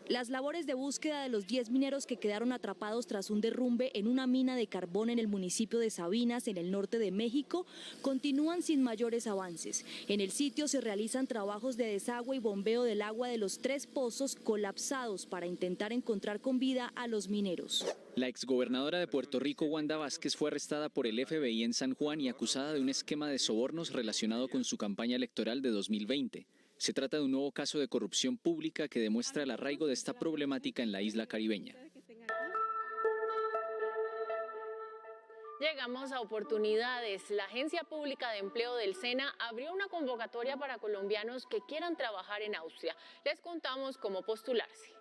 Las labores de búsqueda de los 10 mineros que quedaron atrapados tras un derrumbe en una mina de carbón en el municipio de Sabinas, en el norte de México, continúan sin mayores avances. En el sitio se realizan trabajos de desagüe y bombeo del agua de los 3 pozos colapsados para intentar encontrar con vida a los mineros. La exgobernadora de Puerto Rico, Wanda Vázquez, fue arrestada por el FBI en San Juan y acusada de un esquema de sobornos relacionado con su campaña electoral de 2020. Se trata de un nuevo caso de corrupción pública que demuestra el arraigo de esta problemática en la isla caribeña. Llegamos a oportunidades. La Agencia Pública de Empleo del SENA abrió una convocatoria para colombianos que quieran trabajar en Austria. Les contamos cómo postularse.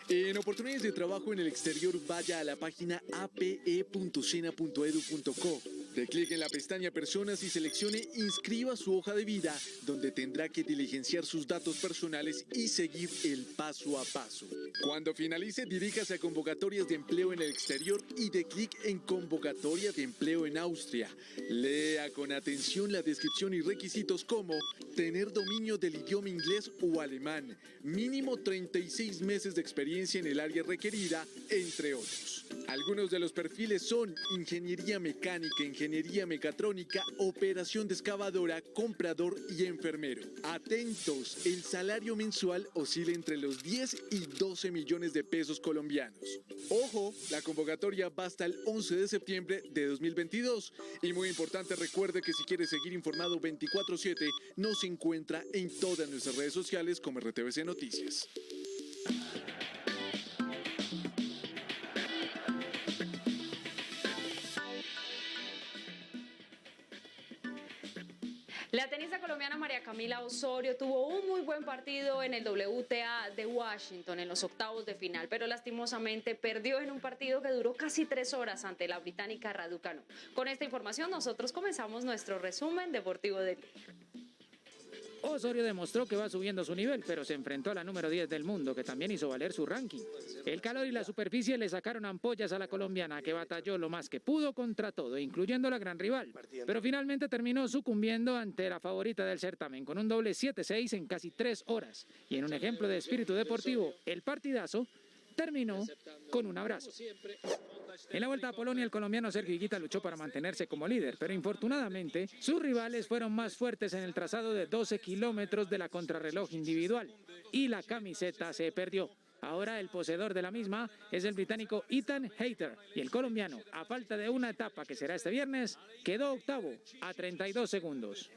En oportunidades de trabajo en el exterior, vaya a la página ape.sena.edu.co. Dé clic en la pestaña Personas y seleccione Inscriba su hoja de vida, donde tendrá que diligenciar sus datos personales y seguir el paso a paso. Cuando finalice, diríjase a Convocatorias de Empleo en el Exterior y dé clic en Convocatoria de Empleo en Austria. Lea con atención la descripción y requisitos como tener dominio del idioma inglés o alemán, mínimo 36 meses de experiencia en el área requerida, entre otros. Algunos de los perfiles son ingeniería mecánica, ingeniería mecatrónica, operación de excavadora, comprador y enfermero. Atentos, el salario mensual oscila entre los 10 y 12 millones de pesos colombianos. Ojo, la convocatoria va hasta el 11 de septiembre de 2022. Y muy importante, recuerde que si quiere seguir informado 24/7, nos encuentra en todas nuestras redes sociales como RTVC Noticias. La tenista colombiana María Camila Osorio tuvo un muy buen partido en el WTA de Washington en los octavos de final, pero lastimosamente perdió en un partido que duró casi 3 horas ante la británica Raducanu. Con esta información nosotros comenzamos nuestro resumen deportivo del día. Osorio demostró que va subiendo su nivel, pero se enfrentó a la número 10 del mundo, que también hizo valer su ranking. El calor y la superficie le sacaron ampollas a la colombiana, que batalló lo más que pudo contra todo, incluyendo la gran rival. Pero finalmente terminó sucumbiendo ante la favorita del certamen, con un doble 7-6 en casi 3 horas. Y en un ejemplo de espíritu deportivo, el partidazo terminó con un abrazo. En la Vuelta a Polonia, el colombiano Sergio Higuita luchó para mantenerse como líder, pero infortunadamente sus rivales fueron más fuertes en el trazado de 12 kilómetros de la contrarreloj individual y la camiseta se perdió. Ahora el poseedor de la misma es el británico Ethan Hayter y el colombiano, a falta de una etapa que será este viernes, quedó octavo a 32 segundos.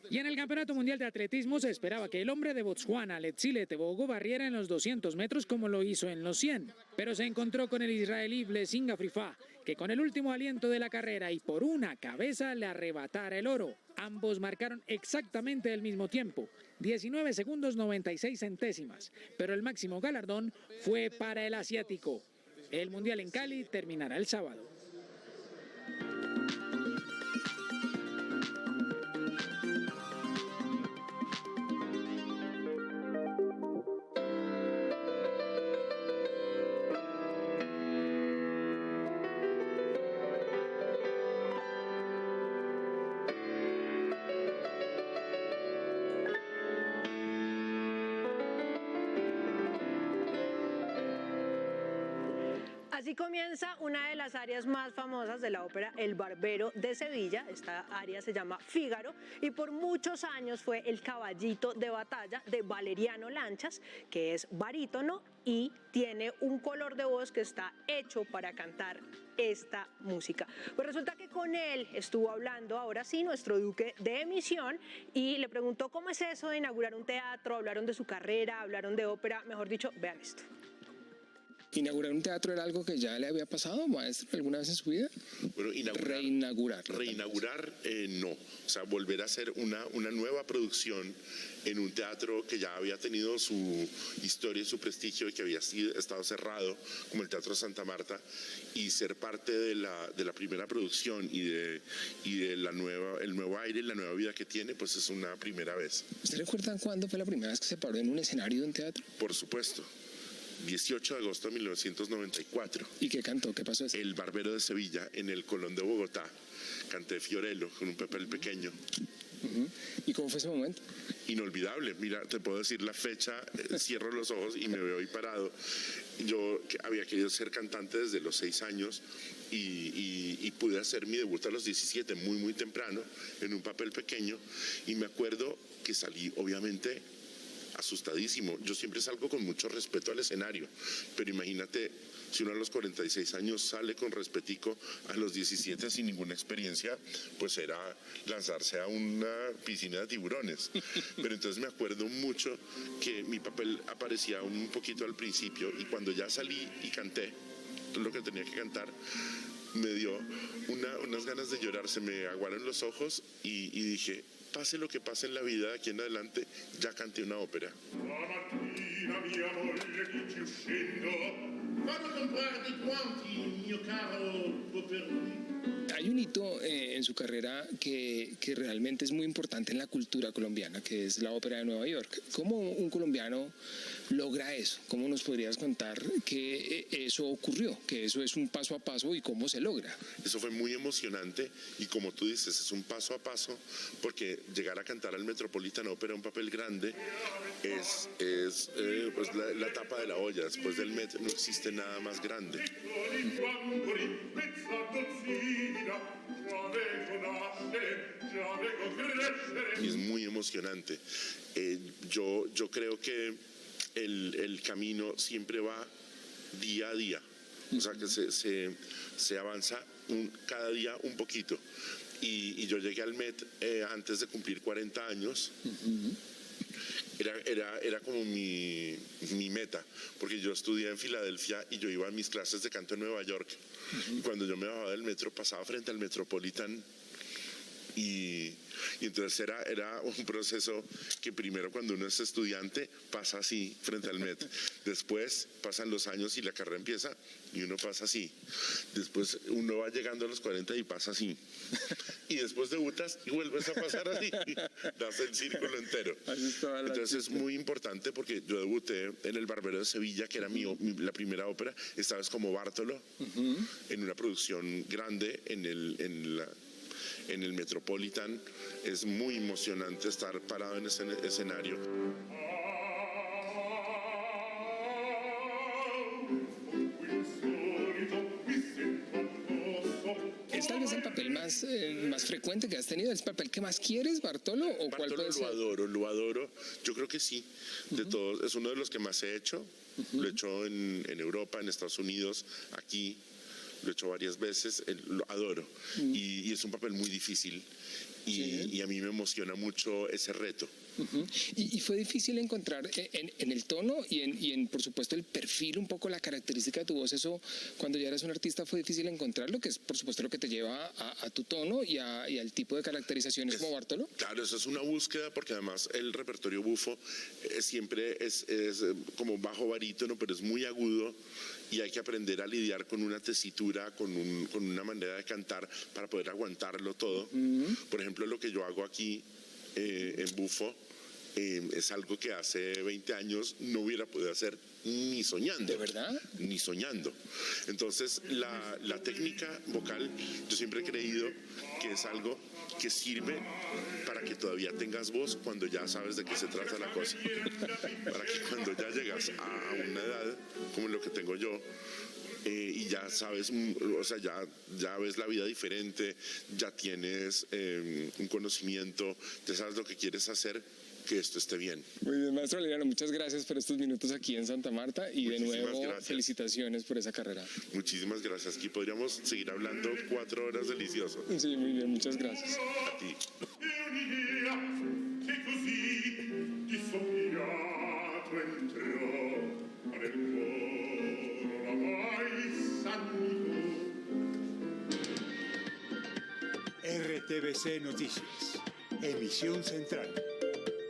Y en el Campeonato Mundial de Atletismo se esperaba que el hombre de Botswana, Letsile Tebogo, barriera en los 200 metros como lo hizo en los 100. Pero se encontró con el israelí Blessing Afrifa, que con el último aliento de la carrera y por una cabeza le arrebatara el oro. Ambos marcaron exactamente el mismo tiempo, 19 segundos 96 centésimas. Pero el máximo galardón fue para el asiático. El Mundial en Cali terminará el sábado. Así comienza una de las áreas más famosas de la ópera El Barbero de Sevilla. Esta área se llama Fígaro y por muchos años fue el caballito de batalla de Valeriano Lanchas, que es barítono y tiene un color de voz que está hecho para cantar esta música. Pues resulta que con él estuvo hablando ahora sí nuestro duque de emisión y le preguntó cómo es eso de inaugurar un teatro. Hablaron de su carrera, hablaron de ópera, mejor dicho, vean esto. ¿Inaugurar un teatro era algo que ya le había pasado, maestro, alguna vez en su vida? Bueno, reinaugurar, no. O sea, volver a hacer una nueva producción en un teatro que ya había tenido su historia y su prestigio y que había estado cerrado, como el Teatro Santa Marta, y ser parte de la primera producción y de el nuevo aire y la nueva vida que tiene, pues es una primera vez. ¿Usted recuerda cuándo fue la primera vez que se paró en un escenario de un teatro? Por supuesto. 18 de agosto de 1994. ¿Y qué cantó? ¿Qué pasó? El Barbero de Sevilla, en el Colón de Bogotá. Canté Fiorello con un papel pequeño. ¿Y cómo fue ese momento? Inolvidable. Mira, te puedo decir la fecha, cierro los ojos y me veo ahí parado. Yo había querido ser cantante desde los 6 años y pude hacer mi debut a los 17, muy temprano, en un papel pequeño. Y me acuerdo que salí, obviamente, asustadísimo. Yo siempre salgo con mucho respeto al escenario, pero imagínate si uno a los 46 años sale con respetico, a los 17 sin ninguna experiencia, pues era lanzarse a una piscina de tiburones. Pero entonces me acuerdo mucho que mi papel aparecía un poquito al principio y cuando ya salí y canté lo que tenía que cantar, me dio unas ganas de llorar, se me aguaron los ojos y dije, pase lo que pase en la vida de aquí en adelante, ya canté una ópera. Hay un hito en su carrera que realmente es muy importante en la cultura colombiana, que es la Ópera de Nueva York. ¿Cómo un colombiano logra eso? ¿Cómo nos podrías contar que eso ocurrió? Que eso es un paso a paso y cómo se logra. Eso fue muy emocionante y como tú dices, es un paso a paso porque llegar a cantar al Metropolitan Opera, un papel grande, es pues la tapa de la olla. Después del Met no existe nada más grande. Y es muy emocionante. Yo creo que el camino siempre va día a día. O sea que se avanza cada día un poquito. Y yo llegué al Met antes de cumplir 40 años. Era como mi meta, porque yo estudié en Filadelfia y yo iba a mis clases de canto en Nueva York. Y cuando yo me bajaba del metro, pasaba frente al Metropolitan, Y entonces era un proceso que primero cuando uno es estudiante pasa así frente al MET, después pasan los años y la carrera empieza y uno pasa así, después uno va llegando a los 40 y pasa así, y después debutas y vuelves a pasar así, das el círculo entero. Entonces es muy importante porque yo debuté en El Barbero de Sevilla, que era la primera ópera, esta vez como Bartolo, en una producción grande en el Metropolitan. Es muy emocionante estar parado en ese escenario. ¿Es tal vez el papel más frecuente que has tenido? ¿Es el papel que más quieres, Bartolo? ¿O cuál puede ser? Lo adoro. Yo creo que sí. De todos, es uno de los que más he hecho. Lo he hecho en Europa, en Estados Unidos, aquí. Lo he hecho varias veces, lo adoro. Y es un papel muy difícil. Y a mí me emociona mucho ese reto. ¿Y fue difícil encontrar en el tono y en, por supuesto, el perfil, un poco la característica de tu voz? Eso, cuando ya eres un artista, fue difícil encontrarlo, que es, por supuesto, lo que te lleva a tu tono y al tipo de caracterizaciones como Bartolo. Claro, eso es una búsqueda, porque además el repertorio bufo siempre es como bajo barítono, pero es muy agudo. Y hay que aprender a lidiar con una tesitura, con una manera de cantar para poder aguantarlo todo. Por ejemplo, lo que yo hago aquí en bufo es algo que hace 20 años no hubiera podido hacer ni soñando. ¿De verdad? Ni soñando. Entonces, la técnica vocal, yo siempre he creído que es algo que sirve para que todavía tengas voz cuando ya sabes de qué se trata la cosa. Para que cuando ya llegas a una edad como lo que tengo yo, y ya sabes, o sea, ya ves la vida diferente, ya tienes un conocimiento, ya sabes lo que quieres hacer, que esto esté bien. Muy bien, maestro Valeriano, muchas gracias por estos minutos aquí en Santa Marta y Muchísimas de nuevo gracias. Felicitaciones por esa carrera. Muchísimas gracias. Aquí podríamos seguir hablando 4 horas delicioso. Sí, muy bien, muchas gracias. A ti. RTBC Noticias, emisión central.